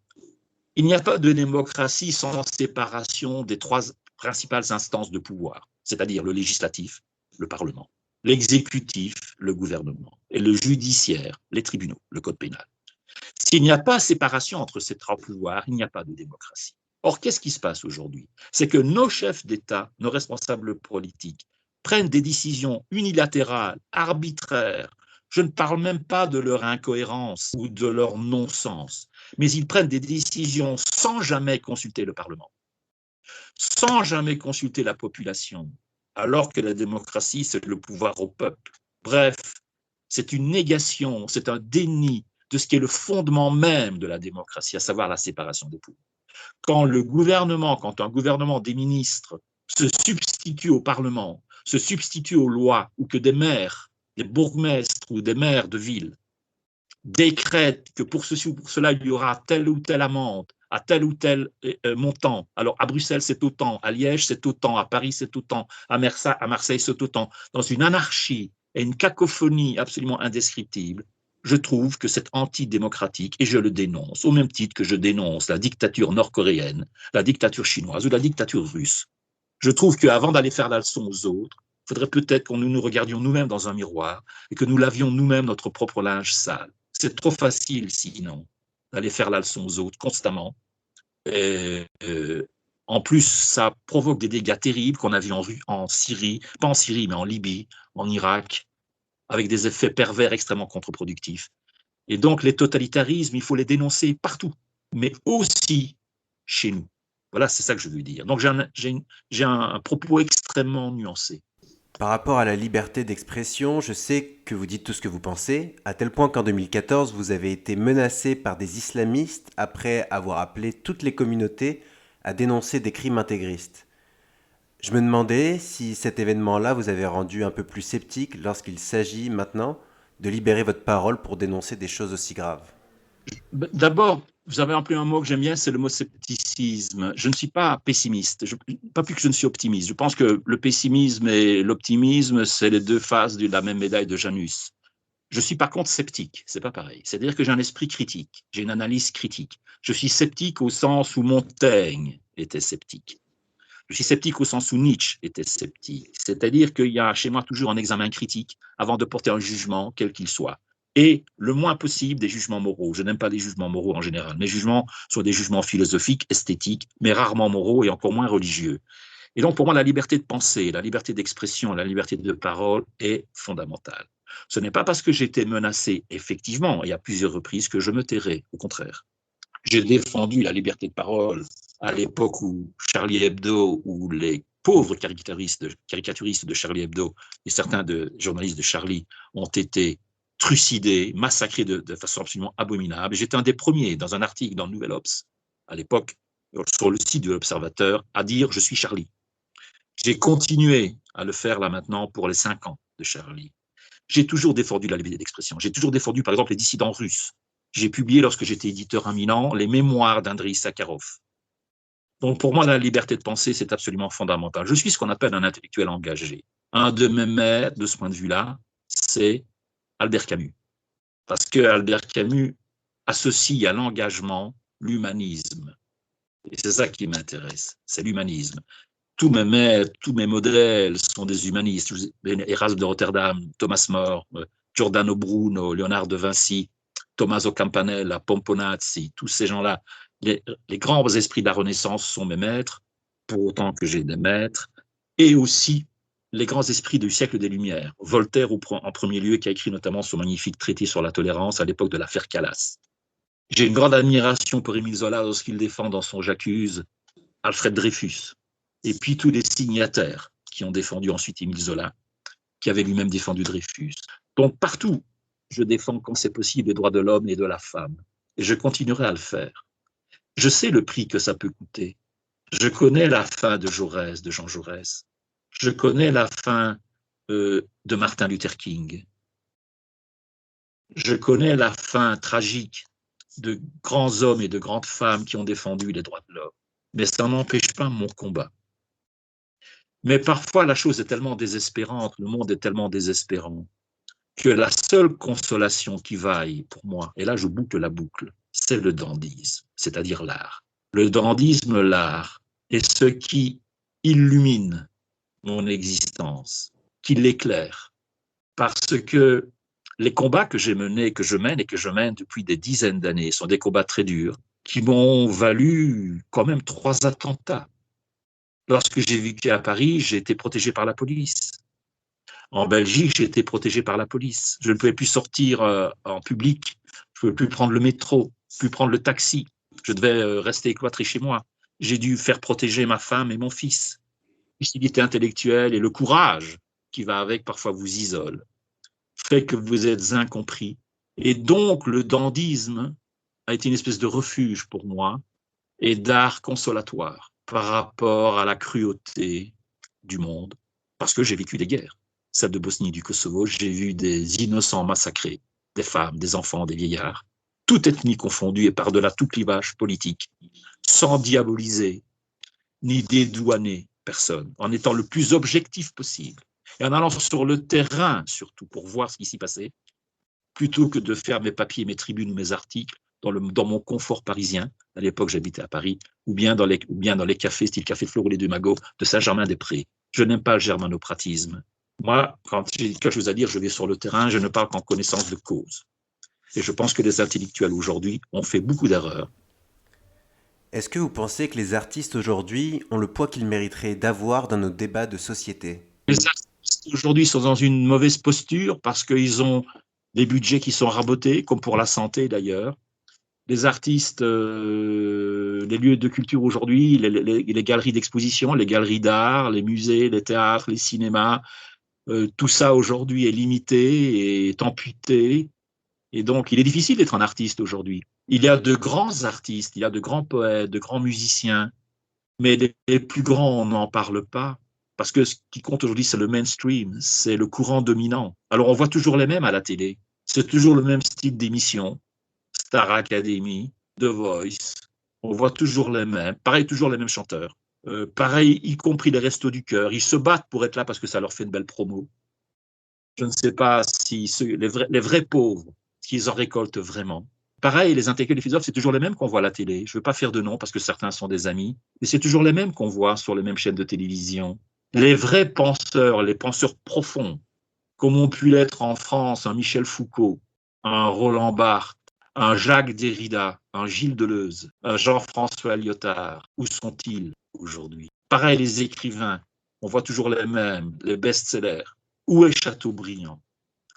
Il n'y a pas de démocratie sans séparation des trois principales instances de pouvoir, c'est-à-dire le législatif, le Parlement, l'exécutif, le gouvernement, et le judiciaire, les tribunaux, le code pénal. S'il n'y a pas séparation entre ces trois pouvoirs, il n'y a pas de démocratie. Or, qu'est-ce qui se passe aujourd'hui? C'est que nos chefs d'État, nos responsables politiques, prennent des décisions unilatérales, arbitraires. Je ne parle même pas de leur incohérence ou de leur non-sens, mais ils prennent des décisions sans jamais consulter le Parlement, sans jamais consulter la population, alors que la démocratie, c'est le pouvoir au peuple. Bref, c'est une négation, c'est un déni de ce qui est le fondement même de la démocratie, à savoir la séparation des pouvoirs. Quand un gouvernement des ministres se substitue au Parlement, se substitue aux lois, ou que des maires, des bourgmestres ou des maires de ville décrètent que pour ceci ou pour cela, il y aura telle ou telle amende, à tel ou tel montant. Alors, à Bruxelles, c'est autant, à Liège, c'est autant, à Paris, c'est autant, à Marseille, c'est autant. Dans une anarchie et une cacophonie absolument indescriptible, je trouve que c'est antidémocratique et je le dénonce, au même titre que je dénonce la dictature nord-coréenne, la dictature chinoise ou la dictature russe. Je trouve qu'avant d'aller faire la leçon aux autres, il faudrait peut-être que nous nous regardions nous-mêmes dans un miroir et que nous lavions nous-mêmes notre propre linge sale. C'est trop facile, sinon, d'aller faire la leçon aux autres constamment. Et, en plus, ça provoque des dégâts terribles qu'on a vus en Syrie, pas en Syrie, mais en Libye, en Irak, avec des effets pervers extrêmement contre-productifs. Et donc, les totalitarismes, il faut les dénoncer partout, mais aussi chez nous. Voilà, c'est ça que je veux dire. Donc, j'ai un propos extrêmement nuancé. Par rapport à la liberté d'expression, je sais que vous dites tout ce que vous pensez, à tel point qu'en 2014, vous avez été menacé par des islamistes après avoir appelé toutes les communautés à dénoncer des crimes intégristes. Je me demandais si cet événement-là vous avait rendu un peu plus sceptique lorsqu'il s'agit maintenant de libérer votre parole pour dénoncer des choses aussi graves. D'abord, vous avez employé un mot que j'aime bien, c'est le mot scepticisme. Je ne suis pas pessimiste, pas plus que je ne suis optimiste. Je pense que le pessimisme et l'optimisme, c'est les deux faces de la même médaille de Janus. Je suis par contre sceptique, c'est pas pareil. C'est-à-dire que j'ai un esprit critique, j'ai une analyse critique. Je suis sceptique au sens où Montaigne était sceptique. Je suis sceptique au sens où Nietzsche était sceptique. C'est-à-dire qu'il y a chez moi toujours un examen critique avant de porter un jugement, quel qu'il soit. Et le moins possible des jugements moraux. Je n'aime pas les jugements moraux en général. Mes jugements sont des jugements philosophiques, esthétiques, mais rarement moraux et encore moins religieux. Et donc, pour moi, la liberté de penser, la liberté d'expression, la liberté de parole est fondamentale. Ce n'est pas parce que j'ai été menacé, effectivement, et à plusieurs reprises, que je me tairai. Au contraire. J'ai défendu la liberté de parole à l'époque où Charlie Hebdo, où les pauvres caricaturistes de Charlie Hebdo et certains journalistes de Charlie ont été trucidés, massacrés de façon absolument abominable. J'étais un des premiers dans un article dans le Nouvel Obs, à l'époque, sur le site de l'Observateur, à dire « Je suis Charlie ». J'ai continué à le faire là maintenant pour les 5 ans de Charlie. J'ai toujours défendu la liberté d'expression. J'ai toujours défendu, par exemple, les dissidents russes. J'ai publié, lorsque j'étais éditeur à Milan, les mémoires d'Andrei Sakharov. Donc, pour moi, la liberté de penser, c'est absolument fondamental. Je suis ce qu'on appelle un intellectuel engagé. Un de mes maîtres, de ce point de vue-là, c'est Albert Camus. Parce que Albert Camus associe à l'engagement l'humanisme. Et c'est ça qui m'intéresse, c'est l'humanisme. Tous mes maîtres, tous mes modèles sont des humanistes. Erasme de Rotterdam, Thomas More, Giordano Bruno, Léonard de Vinci, Tommaso Campanella, Pomponazzi, tous ces gens-là, les grands esprits de la Renaissance sont mes maîtres, pour autant que j'ai des maîtres, et aussi les grands esprits du siècle des Lumières. Voltaire en premier lieu, qui a écrit notamment son magnifique traité sur la tolérance à l'époque de l'affaire Calas. J'ai une grande admiration pour Émile Zola lorsqu'il défend dans son J'accuse Alfred Dreyfus, et puis tous les signataires qui ont défendu ensuite Émile Zola, qui avait lui-même défendu Dreyfus. Donc partout, je défends quand c'est possible les droits de l'homme et de la femme, et je continuerai à le faire. Je sais le prix que ça peut coûter. Je connais la fin de Jaurès, de Jean Jaurès. Je connais la fin de Martin Luther King. Je connais la fin tragique de grands hommes et de grandes femmes qui ont défendu les droits de l'homme, mais ça n'empêche pas mon combat. Mais parfois, la chose est tellement désespérante, le monde est tellement désespérant, que la seule consolation qui vaille pour moi, et là je boucle la boucle, c'est le dandisme, c'est-à-dire l'art. Le dandisme, l'art, est ce qui illumine mon existence, qui l'éclaire. Parce que les combats que j'ai menés, que je mène et que je mène depuis des dizaines d'années sont des combats très durs qui m'ont valu quand même 3 attentats. Lorsque j'ai vécu à Paris, j'ai été protégé par la police. En Belgique, j'ai été protégé par la police. Je ne pouvais plus sortir en public. Je ne pouvais plus prendre le métro, plus prendre le taxi. Je devais rester cloîtré chez moi. J'ai dû faire protéger ma femme et mon fils. Lucidité intellectuelle et le courage qui va avec parfois vous isole, fait que vous êtes incompris. Et donc, le dandisme a été une espèce de refuge pour moi et d'art consolatoire par rapport à la cruauté du monde, parce que j'ai vécu des guerres. Celle de Bosnie et du Kosovo, j'ai vu des innocents massacrés, des femmes, des enfants, des vieillards, toute ethnie confondue et par-delà tout clivage politique, sans diaboliser ni dédouaner personne, en étant le plus objectif possible et en allant sur le terrain surtout pour voir ce qui s'y passait, plutôt que de faire mes papiers, mes tribunes ou mes articles dans mon confort parisien. À l'époque, j'habitais à Paris, ou bien dans les cafés, style Café Flore ou les Deux Magots de Saint-Germain-des-Prés. Je n'aime pas le germanopratisme. Moi, quand j'ai quelque chose à dire, je vais sur le terrain, je ne parle qu'en connaissance de cause. Et je pense que les intellectuels aujourd'hui ont fait beaucoup d'erreurs. Est-ce que vous pensez que les artistes aujourd'hui ont le poids qu'ils mériteraient d'avoir dans nos débats de société? Les artistes aujourd'hui sont dans une mauvaise posture parce qu'ils ont des budgets qui sont rabotés, comme pour la santé d'ailleurs. Les artistes, les lieux de culture aujourd'hui, les galeries d'exposition, les galeries d'art, les musées, les théâtres, les cinémas, tout ça aujourd'hui est limité, est amputé. Et donc, il est difficile d'être un artiste aujourd'hui. Il y a de grands artistes, il y a de grands poètes, de grands musiciens, mais les plus grands, on n'en parle pas. Parce que ce qui compte aujourd'hui, c'est le mainstream, c'est le courant dominant. Alors, on voit toujours les mêmes à la télé. C'est toujours le même style d'émission. Star Academy, The Voice. On voit toujours les mêmes. Pareil, toujours les mêmes chanteurs. Pareil, y compris les Restos du Cœur. Ils se battent pour être là parce que ça leur fait une belle promo. Je ne sais pas si les vrais pauvres, qu'ils en récoltent vraiment. Pareil, les intellectuels et les philosophes, c'est toujours les mêmes qu'on voit à la télé. Je ne veux pas faire de nom parce que certains sont des amis, mais c'est toujours les mêmes qu'on voit sur les mêmes chaînes de télévision. Les vrais penseurs, les penseurs profonds, comme ont pu l'être en France un Michel Foucault, un Roland Barthes, un Jacques Derrida, un Gilles Deleuze, un Jean-François Lyotard, où sont-ils aujourd'hui? Pareil, les écrivains, on voit toujours les mêmes, les best-sellers. Où est Chateaubriand?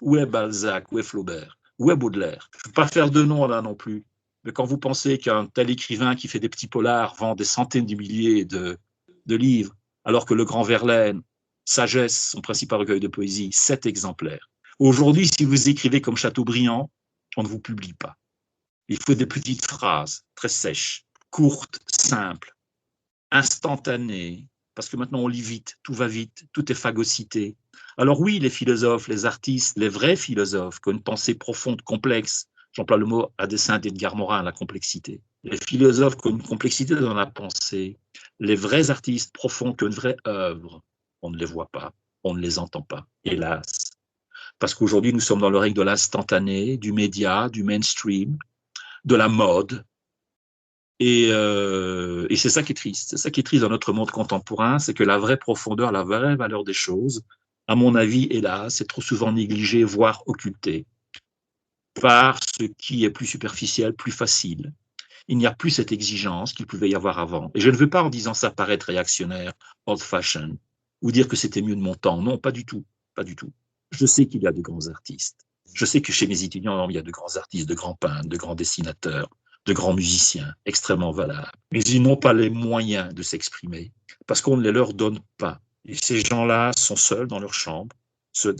Où est Balzac? Où est Flaubert? Où est Baudelaire? Je ne veux pas faire de nom là non plus, mais quand vous pensez qu'un tel écrivain qui fait des petits polars vend des centaines de milliers de livres, alors que le grand Verlaine, Sagesse, son principal recueil de poésie, 7 exemplaires. Aujourd'hui, si vous écrivez comme Chateaubriand, on ne vous publie pas. Il faut des petites phrases très sèches, courtes, simples, instantanées, parce que maintenant on lit vite, tout est phagocyté. Alors oui, les philosophes, les artistes, les vrais philosophes, qui ont une pensée profonde, complexe, j'emploie le mot à dessein d'Edgar Morin, la complexité. Les philosophes qui ont une complexité dans la pensée, les vrais artistes profonds qui ont une vraie œuvre, on ne les voit pas, on ne les entend pas, hélas. Parce qu'aujourd'hui, nous sommes dans le règne de l'instantané, du média, du mainstream, de la mode. Et c'est ça qui est triste. C'est ça qui est triste dans notre monde contemporain, c'est que la vraie profondeur, la vraie valeur des choses, à mon avis, hélas, est trop souvent négligée, voire occultée, par ce qui est plus superficiel, plus facile. Il n'y a plus cette exigence qu'il pouvait y avoir avant. Et je ne veux pas, en disant ça, paraître réactionnaire, old-fashioned, ou dire que c'était mieux de mon temps. Non, pas du tout. Pas du tout. Je sais qu'il y a de grands artistes. Je sais que chez mes étudiants, il y a de grands artistes, de grands peintres, de grands dessinateurs, de grands musiciens, extrêmement valables. Mais ils n'ont pas les moyens de s'exprimer, parce qu'on ne les leur donne pas. Et ces gens-là sont seuls dans leur chambre,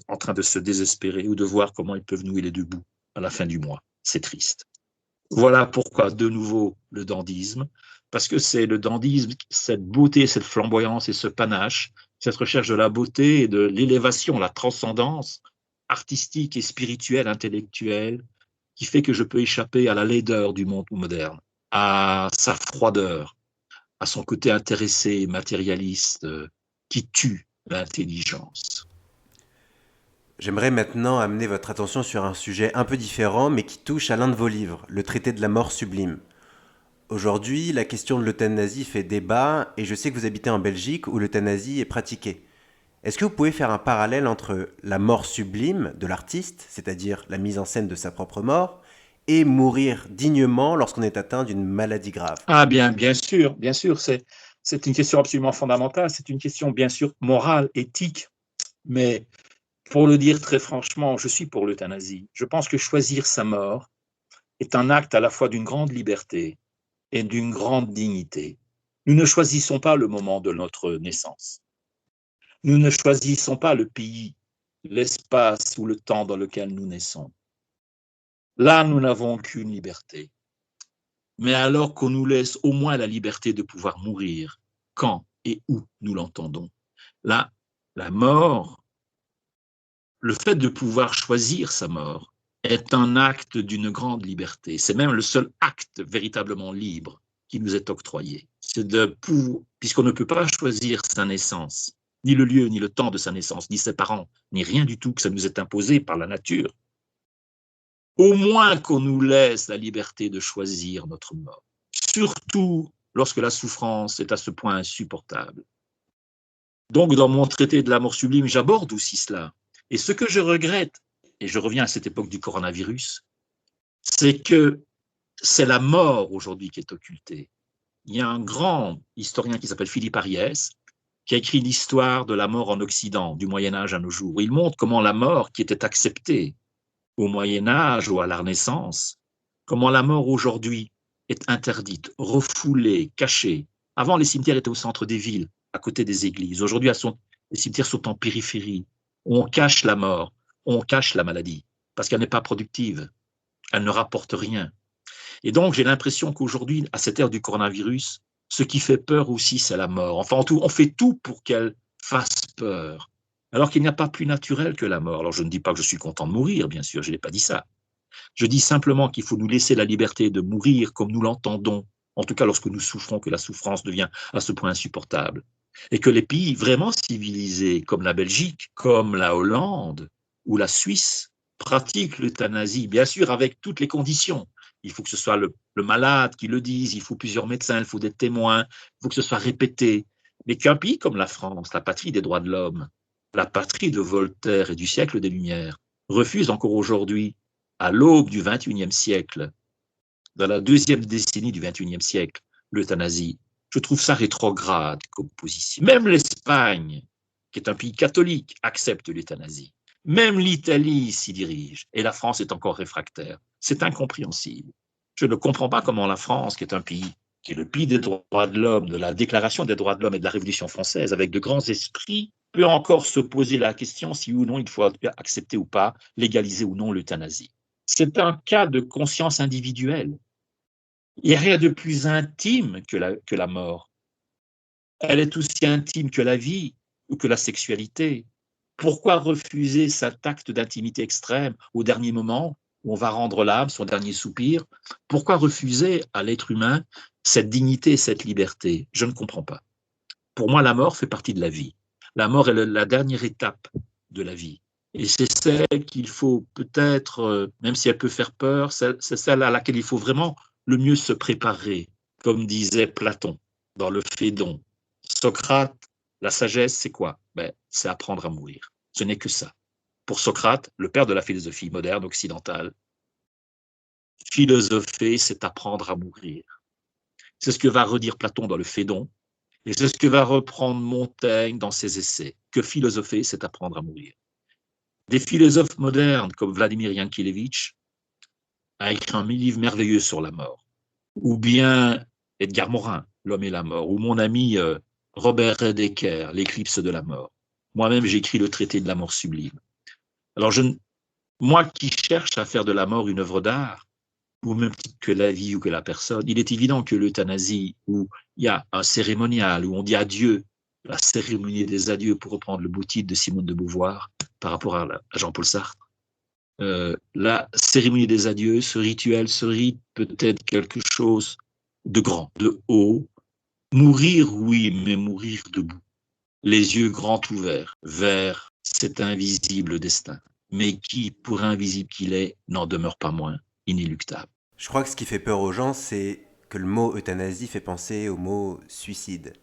en train de se désespérer ou de voir comment ils peuvent nouer les deux bouts à la fin du mois. C'est triste. Voilà pourquoi, de nouveau, le dandisme, parce que c'est le dandisme, cette beauté, cette flamboyance et ce panache, cette recherche de la beauté et de l'élévation, la transcendance, artistique et spirituelle, intellectuelle, qui fait que je peux échapper à la laideur du monde moderne, à sa froideur, à son côté intéressé, matérialiste, qui tue l'intelligence. J'aimerais maintenant amener votre attention sur un sujet un peu différent, mais qui touche à l'un de vos livres, le traité de la mort sublime. Aujourd'hui, la question de l'euthanasie fait débat, et je sais que vous habitez en Belgique où l'euthanasie est pratiquée. Est-ce que vous pouvez faire un parallèle entre la mort sublime de l'artiste, c'est-à-dire la mise en scène de sa propre mort, et mourir dignement lorsqu'on est atteint d'une maladie grave? Ah bien sûr, c'est une question absolument fondamentale, c'est une question bien sûr morale, éthique, mais pour le dire très franchement, je suis pour l'euthanasie. Je pense que choisir sa mort est un acte à la fois d'une grande liberté et d'une grande dignité. Nous ne choisissons pas le moment de notre naissance. Nous ne choisissons pas le pays, l'espace ou le temps dans lequel nous naissons. Là, nous n'avons qu'une liberté. Mais alors qu'on nous laisse au moins la liberté de pouvoir mourir, quand et où nous l'entendons. Là, la mort, le fait de pouvoir choisir sa mort, est un acte d'une grande liberté. C'est même le seul acte véritablement libre qui nous est octroyé. C'est puisqu'on ne peut pas choisir sa naissance, ni le lieu, ni le temps de sa naissance, ni ses parents, ni rien du tout, que ça nous est imposé par la nature. Au moins qu'on nous laisse la liberté de choisir notre mort, surtout lorsque la souffrance est à ce point insupportable. Donc, dans mon traité de la mort sublime, j'aborde aussi cela. Et ce que je regrette, et je reviens à cette époque du coronavirus, c'est que c'est la mort aujourd'hui qui est occultée. Il y a un grand historien qui s'appelle Philippe Ariès, qui a écrit l'histoire de la mort en Occident, du Moyen-Âge à nos jours. Il montre comment la mort qui était acceptée au Moyen-Âge ou à la Renaissance, comment la mort aujourd'hui est interdite, refoulée, cachée. Avant, les cimetières étaient au centre des villes, à côté des églises. Aujourd'hui, les cimetières sont en périphérie. On cache la mort, on cache la maladie, parce qu'elle n'est pas productive, elle ne rapporte rien. Et donc, j'ai l'impression qu'aujourd'hui, à cette ère du coronavirus, ce qui fait peur aussi, c'est la mort. Enfin, en tout, on fait tout pour qu'elle fasse peur, alors qu'il n'y a pas plus naturel que la mort. Alors, je ne dis pas que je suis content de mourir, bien sûr, je n'ai pas dit ça. Je dis simplement qu'il faut nous laisser la liberté de mourir comme nous l'entendons, en tout cas lorsque nous souffrons, que la souffrance devient à ce point insupportable. Et que les pays vraiment civilisés, comme la Belgique, comme la Hollande ou la Suisse, pratiquent l'euthanasie, bien sûr avec toutes les conditions. Il faut que ce soit le malade qui le dise, il faut plusieurs médecins, il faut des témoins, il faut que ce soit répété. Mais qu'un pays comme la France, la patrie des droits de l'homme, la patrie de Voltaire et du siècle des Lumières, refuse encore aujourd'hui, à l'aube du XXIe siècle, dans la deuxième décennie du XXIe siècle, l'euthanasie. Je trouve ça rétrograde comme position. Même l'Espagne, qui est un pays catholique, accepte l'euthanasie. Même l'Italie s'y dirige, et la France est encore réfractaire. C'est incompréhensible. Je ne comprends pas comment la France, qui est un pays, qui est le pays des droits de l'homme, de la Déclaration des droits de l'homme et de la Révolution française, avec de grands esprits, peut encore se poser la question si ou non il faut accepter ou pas, légaliser ou non l'euthanasie. C'est un cas de conscience individuelle. Il n'y a rien de plus intime que la mort. Elle est aussi intime que la vie ou que la sexualité. Pourquoi refuser cet acte d'intimité extrême au dernier moment où on va rendre l'âme, son dernier soupir? Pourquoi refuser à l'être humain cette dignité et cette liberté? Je ne comprends pas. Pour moi, la mort fait partie de la vie. La mort est la dernière étape de la vie. Et c'est celle qu'il faut peut-être, même si elle peut faire peur, c'est celle à laquelle il faut vraiment le mieux se préparer. Comme disait Platon dans le Phédon. Socrate, la sagesse, c'est quoi? C'est apprendre à mourir. Ce n'est que ça. Pour Socrate, le père de la philosophie moderne occidentale, philosopher, c'est apprendre à mourir. C'est ce que va redire Platon dans le Phédon, et c'est ce que va reprendre Montaigne dans ses essais, que philosopher, c'est apprendre à mourir. Des philosophes modernes comme Vladimir Yankelevitch a écrit un livre merveilleux sur la mort, ou bien Edgar Morin, L'homme et la mort, ou mon ami Robert Redeker, L'éclipse de la mort. Moi-même, j'ai écrit le traité de la mort sublime. Alors, moi qui cherche à faire de la mort une œuvre d'art, ou même que la vie ou que la personne, il est évident que l'euthanasie, où il y a un cérémonial, où on dit adieu la cérémonie des adieux, pour reprendre le beau titre de Simone de Beauvoir par rapport à Jean-Paul Sartre. La cérémonie des adieux, ce rituel, ce rite peut être quelque chose de grand, de haut. Mourir, oui, mais mourir debout, les yeux grands ouverts vers cet invisible destin, mais qui, pour invisible qu'il est, n'en demeure pas moins inéluctable. Je crois que ce qui fait peur aux gens, c'est que le mot euthanasie fait penser au mot suicide.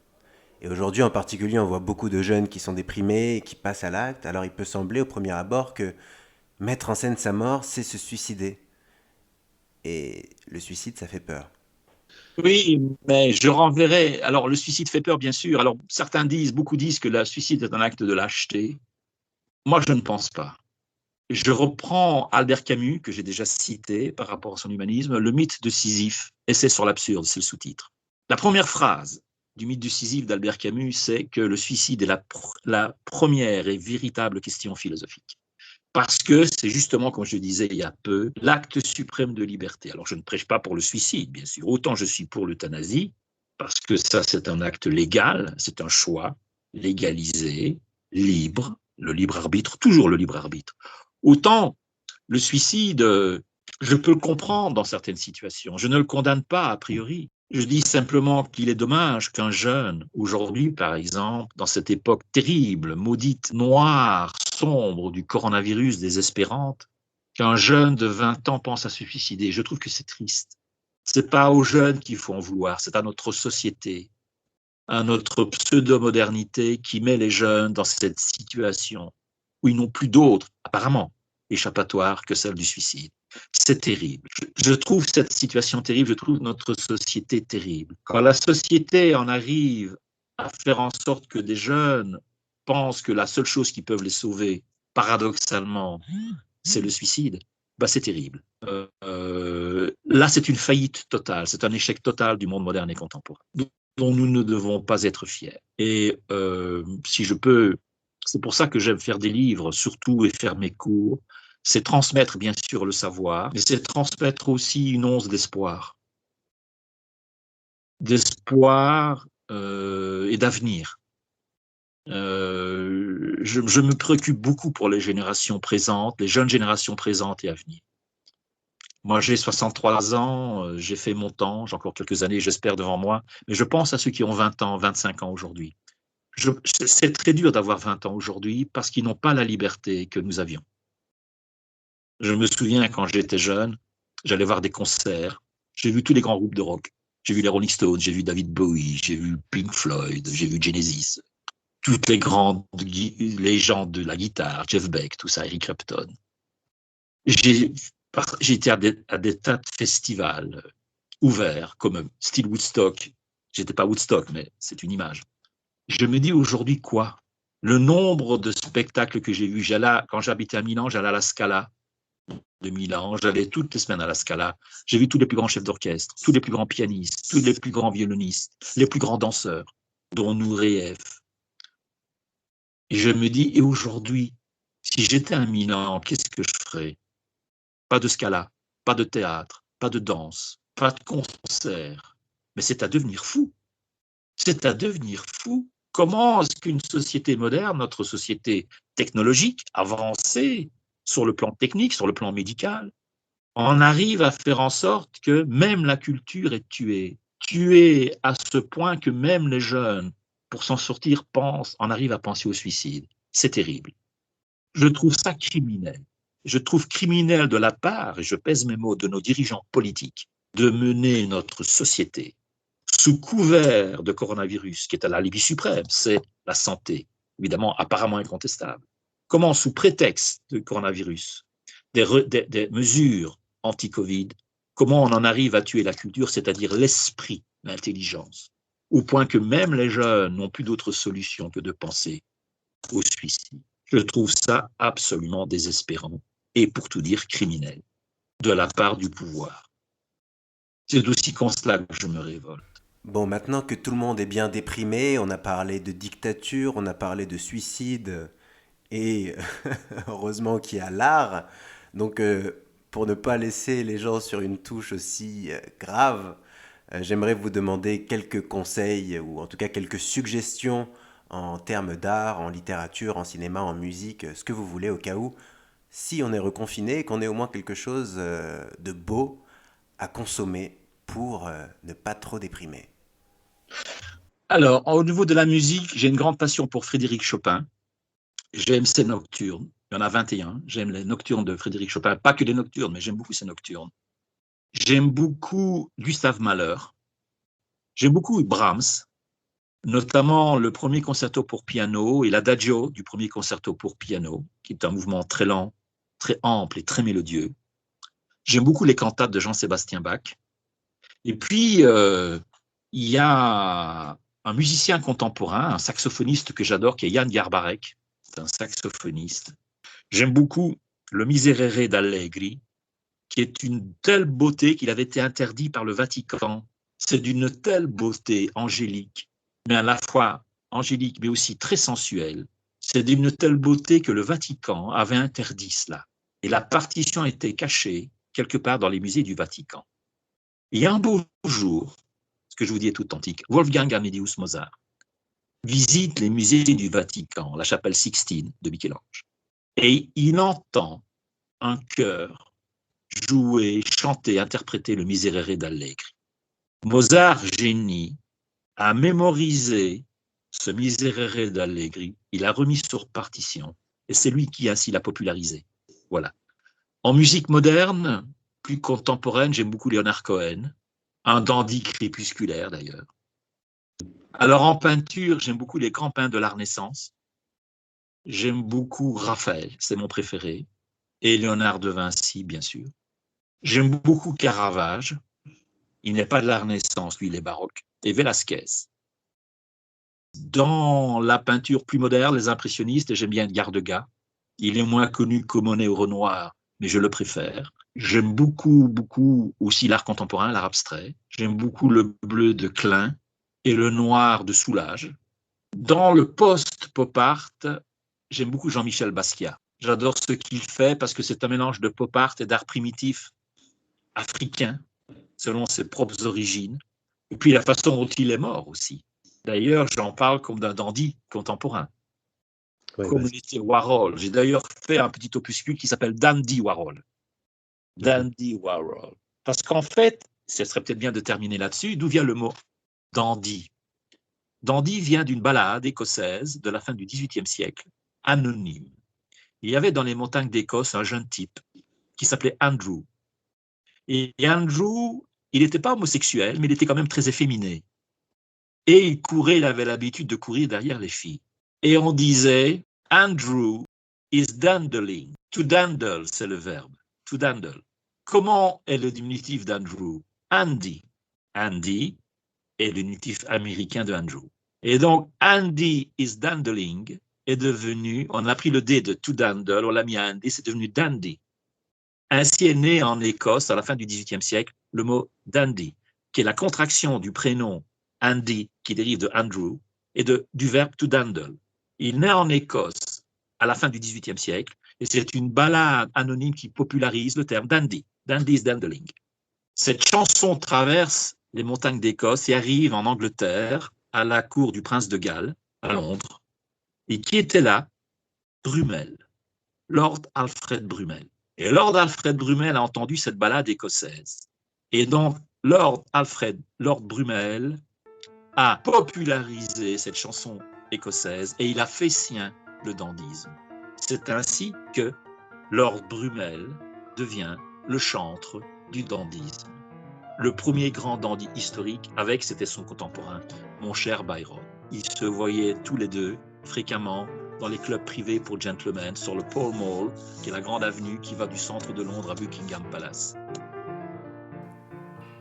Et aujourd'hui en particulier, on voit beaucoup de jeunes qui sont déprimés et qui passent à l'acte. Alors il peut sembler au premier abord que mettre en scène sa mort, c'est se suicider. Et le suicide, ça fait peur. Oui, mais je renverrai. Alors, le suicide fait peur, bien sûr. Alors, certains disent, beaucoup disent que le suicide est un acte de lâcheté. Moi, je ne pense pas. Je reprends Albert Camus, que j'ai déjà cité par rapport à son humanisme, le mythe de Sisyphe, essai sur l'absurde, c'est le sous-titre. La première phrase du mythe de Sisyphe d'Albert Camus, c'est que le suicide est la première et véritable question philosophique. Parce que c'est justement, comme je disais il y a peu, l'acte suprême de liberté. Alors je ne prêche pas pour le suicide, bien sûr. Autant je suis pour l'euthanasie, parce que ça c'est un acte légal, c'est un choix légalisé, libre, le libre arbitre, toujours le libre arbitre. Autant le suicide, je peux le comprendre dans certaines situations. Je ne le condamne pas a priori. Je dis simplement qu'il est dommage qu'un jeune, aujourd'hui par exemple, dans cette époque terrible, maudite, noire, sombre du coronavirus désespérante, qu'un jeune de 20 ans pense à se suicider. Je trouve que c'est triste. C'est pas aux jeunes qu'il faut en vouloir, c'est à notre société, à notre pseudo-modernité qui met les jeunes dans cette situation où ils n'ont plus d'autre, apparemment, échappatoire que celle du suicide. C'est terrible. Je trouve cette situation terrible, je trouve notre société terrible. Quand la société en arrive à faire en sorte que des jeunes pensent que la seule chose qui peut les sauver, paradoxalement, c'est le suicide, bah c'est terrible. Là, c'est une faillite totale, c'est un échec total du monde moderne et contemporain, dont nous ne devons pas être fiers. Et si je peux, c'est pour ça que j'aime faire des livres, surtout, et faire mes cours, c'est transmettre bien sûr le savoir, mais c'est transmettre aussi une once d'espoir, et d'avenir. Je me préoccupe beaucoup pour les générations présentes, les jeunes générations présentes et à venir. Moi, j'ai 63 ans, j'ai fait mon temps, j'ai encore quelques années, j'espère, devant moi, mais je pense à ceux qui ont 20 ans, 25 ans aujourd'hui. C'est très dur d'avoir 20 ans aujourd'hui parce qu'ils n'ont pas la liberté que nous avions. Je me souviens quand j'étais jeune, j'allais voir des concerts, j'ai vu tous les grands groupes de rock. J'ai vu les Rolling Stones, j'ai vu David Bowie, j'ai vu Pink Floyd, j'ai vu Genesis, toutes les grandes légendes de la guitare, Jeff Beck, tout ça, Eric Clapton. J'ai j'ai été à des tas de festivals ouverts, comme style Woodstock. J'étais pas Woodstock, mais c'est une image. Je me dis aujourd'hui quoi? Le nombre de spectacles que j'ai vus, quand j'habitais à Milan, j'allais à la Scala de Milan, j'allais toutes les semaines à la Scala. J'ai vu tous les plus grands chefs d'orchestre, tous les plus grands pianistes, tous les plus grands violonistes, les plus grands danseurs, dont Nureyev. Et je me dis, et aujourd'hui, si j'étais à Milan, qu'est-ce que je ferais? Pas de Scala, pas de théâtre, pas de danse, pas de concert. Mais c'est à devenir fou. C'est à devenir fou. Comment est-ce qu'une société moderne, notre société technologique, avancée sur le plan technique, sur le plan médical, en arrive à faire en sorte que même la culture est tuée, tuée à ce point que même les jeunes, pour s'en sortir, en arrivent à penser au suicide. C'est terrible. Je trouve ça criminel. Je trouve criminel de la part, et je pèse mes mots, de nos dirigeants politiques, de mener notre société sous couvert de coronavirus, qui est à l'alibi suprême, c'est la santé, évidemment, apparemment incontestable. Comment, sous prétexte de coronavirus, des mesures anti-Covid, comment on en arrive à tuer la culture, c'est-à-dire l'esprit, l'intelligence, au point que même les jeunes n'ont plus d'autre solution que de penser au suicide. Je trouve ça absolument désespérant et, pour tout dire, criminel de la part du pouvoir. C'est aussi contre cela que je me révolte. Bon, maintenant que tout le monde est bien déprimé, on a parlé de dictature, on a parlé de suicide, et heureusement qu'il y a l'art. Donc, pour ne pas laisser les gens sur une touche aussi grave, j'aimerais vous demander quelques conseils, ou en tout cas quelques suggestions en termes d'art, en littérature, en cinéma, en musique, ce que vous voulez, au cas où, si on est reconfiné, qu'on ait au moins quelque chose de beau à consommer pour ne pas trop déprimer. Alors, au niveau de la musique, j'ai une grande passion pour Frédéric Chopin. J'aime ses nocturnes. Il y en a 21. J'aime les nocturnes de Frédéric Chopin. Pas que les nocturnes, mais j'aime beaucoup ses nocturnes. J'aime beaucoup Gustave Mahler. J'aime beaucoup Brahms, notamment le premier concerto pour piano et l'adagio du premier concerto pour piano, qui est un mouvement très lent, très ample et très mélodieux. J'aime beaucoup les cantates de Jean-Sébastien Bach. Et puis, il y a un musicien contemporain, un saxophoniste que j'adore, qui est Jan Garbarek. C'est un saxophoniste. J'aime beaucoup le Miserere d'Allegri, qui est une telle beauté qu'il avait été interdit par le Vatican. C'est d'une telle beauté angélique, mais à la fois angélique, mais aussi très sensuelle. C'est d'une telle beauté que le Vatican avait interdit cela. Et la partition était cachée quelque part dans les musées du Vatican. Il y a un beau jour, ce que je vous dis est tout authentique, Wolfgang Amadeus Mozart visite les musées du Vatican, la chapelle Sixtine de Michel-Ange, et il entend un chœur jouer, chanter, interpréter le Miserere d'Allegri. Mozart, génie, a mémorisé ce Miserere d'Allegri, il l'a remis sur partition, et c'est lui qui ainsi l'a popularisé. Voilà. En musique moderne, plus contemporaine, j'aime beaucoup Leonard Cohen, un dandy crépusculaire d'ailleurs. Alors en peinture, j'aime beaucoup les grands peintres de la Renaissance. J'aime beaucoup Raphaël, c'est mon préféré, et Léonard de Vinci, bien sûr. J'aime beaucoup Caravage. Il n'est pas de la Renaissance, lui, il est baroque. Et Velázquez. Dans la peinture plus moderne, les impressionnistes, j'aime bien Edgar Degas. Il est moins connu que Monet ou Renoir, mais je le préfère. J'aime beaucoup, beaucoup aussi l'art contemporain, l'art abstrait. J'aime beaucoup le bleu de Klein et le noir de Soulages. Dans le post-pop art, j'aime beaucoup Jean-Michel Basquiat. J'adore ce qu'il fait parce que c'est un mélange de pop art et d'art primitif africain, selon ses propres origines. Et puis la façon dont il est mort aussi. D'ailleurs, j'en parle comme d'un dandy contemporain, Ouais, comme l'était Warhol. J'ai d'ailleurs fait un petit opuscule qui s'appelle Dandy Warhol. Dandy Warhol. Parce qu'en fait, ce serait peut-être bien de terminer là-dessus, d'où vient le mot dandy. Dandy vient d'une ballade écossaise de la fin du XVIIIe siècle, anonyme. Il y avait dans les montagnes d'Écosse un jeune type qui s'appelait Andrew. Et Andrew, il n'était pas homosexuel, mais il était quand même très efféminé. Et il avait l'habitude de courir derrière les filles. Et on disait, Andrew is dandling. To dandle, c'est le verbe. To dandle. Comment est le diminutif d'Andrew? Andy. Andy est le diminutif américain de Andrew. Et donc, Andy is dandling est devenu, on a pris le D de to dandle, on l'a mis à Andy, c'est devenu dandy. Ainsi est né en Écosse, à la fin du XVIIIe siècle, le mot dandy, qui est la contraction du prénom Andy, qui dérive de Andrew, et du verbe to dandle. Il naît en Écosse à la fin du XVIIIe siècle, et c'est une ballade anonyme qui popularise le terme dandy. Dandy is dandling. Cette chanson traverse les montagnes d'Écosse et arrive en Angleterre, à la cour du prince de Galles, à Londres. Et qui était là? Brummel, Lord Alfred Brummel. Et Lord Alfred Brummel a entendu cette ballade écossaise. Et donc, Lord Brummel a popularisé cette chanson écossaise et il a fait sien le dandysme. C'est ainsi que Lord Brummel devient le chantre du dandysme. Le premier grand dandy historique, c'était son contemporain, mon cher Byron. Ils se voyaient tous les deux fréquemment dans les clubs privés pour gentlemen sur le Pall Mall, qui est la grande avenue qui va du centre de Londres à Buckingham Palace.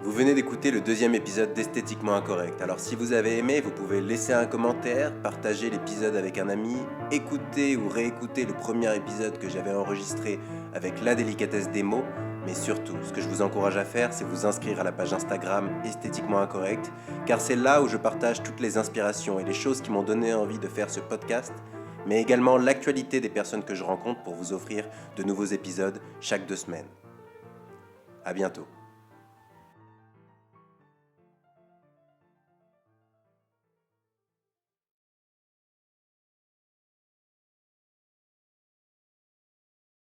Vous venez d'écouter le deuxième épisode d'Esthétiquement Incorrect. Alors si vous avez aimé, vous pouvez laisser un commentaire, partager l'épisode avec un ami, écouter ou réécouter le premier épisode que j'avais enregistré avec la délicatesse des mots. Mais surtout, ce que je vous encourage à faire, c'est vous inscrire à la page Instagram Esthétiquement Incorrect, car c'est là où je partage toutes les inspirations et les choses qui m'ont donné envie de faire ce podcast, mais également l'actualité des personnes que je rencontre pour vous offrir de nouveaux épisodes chaque 2 semaines. À bientôt.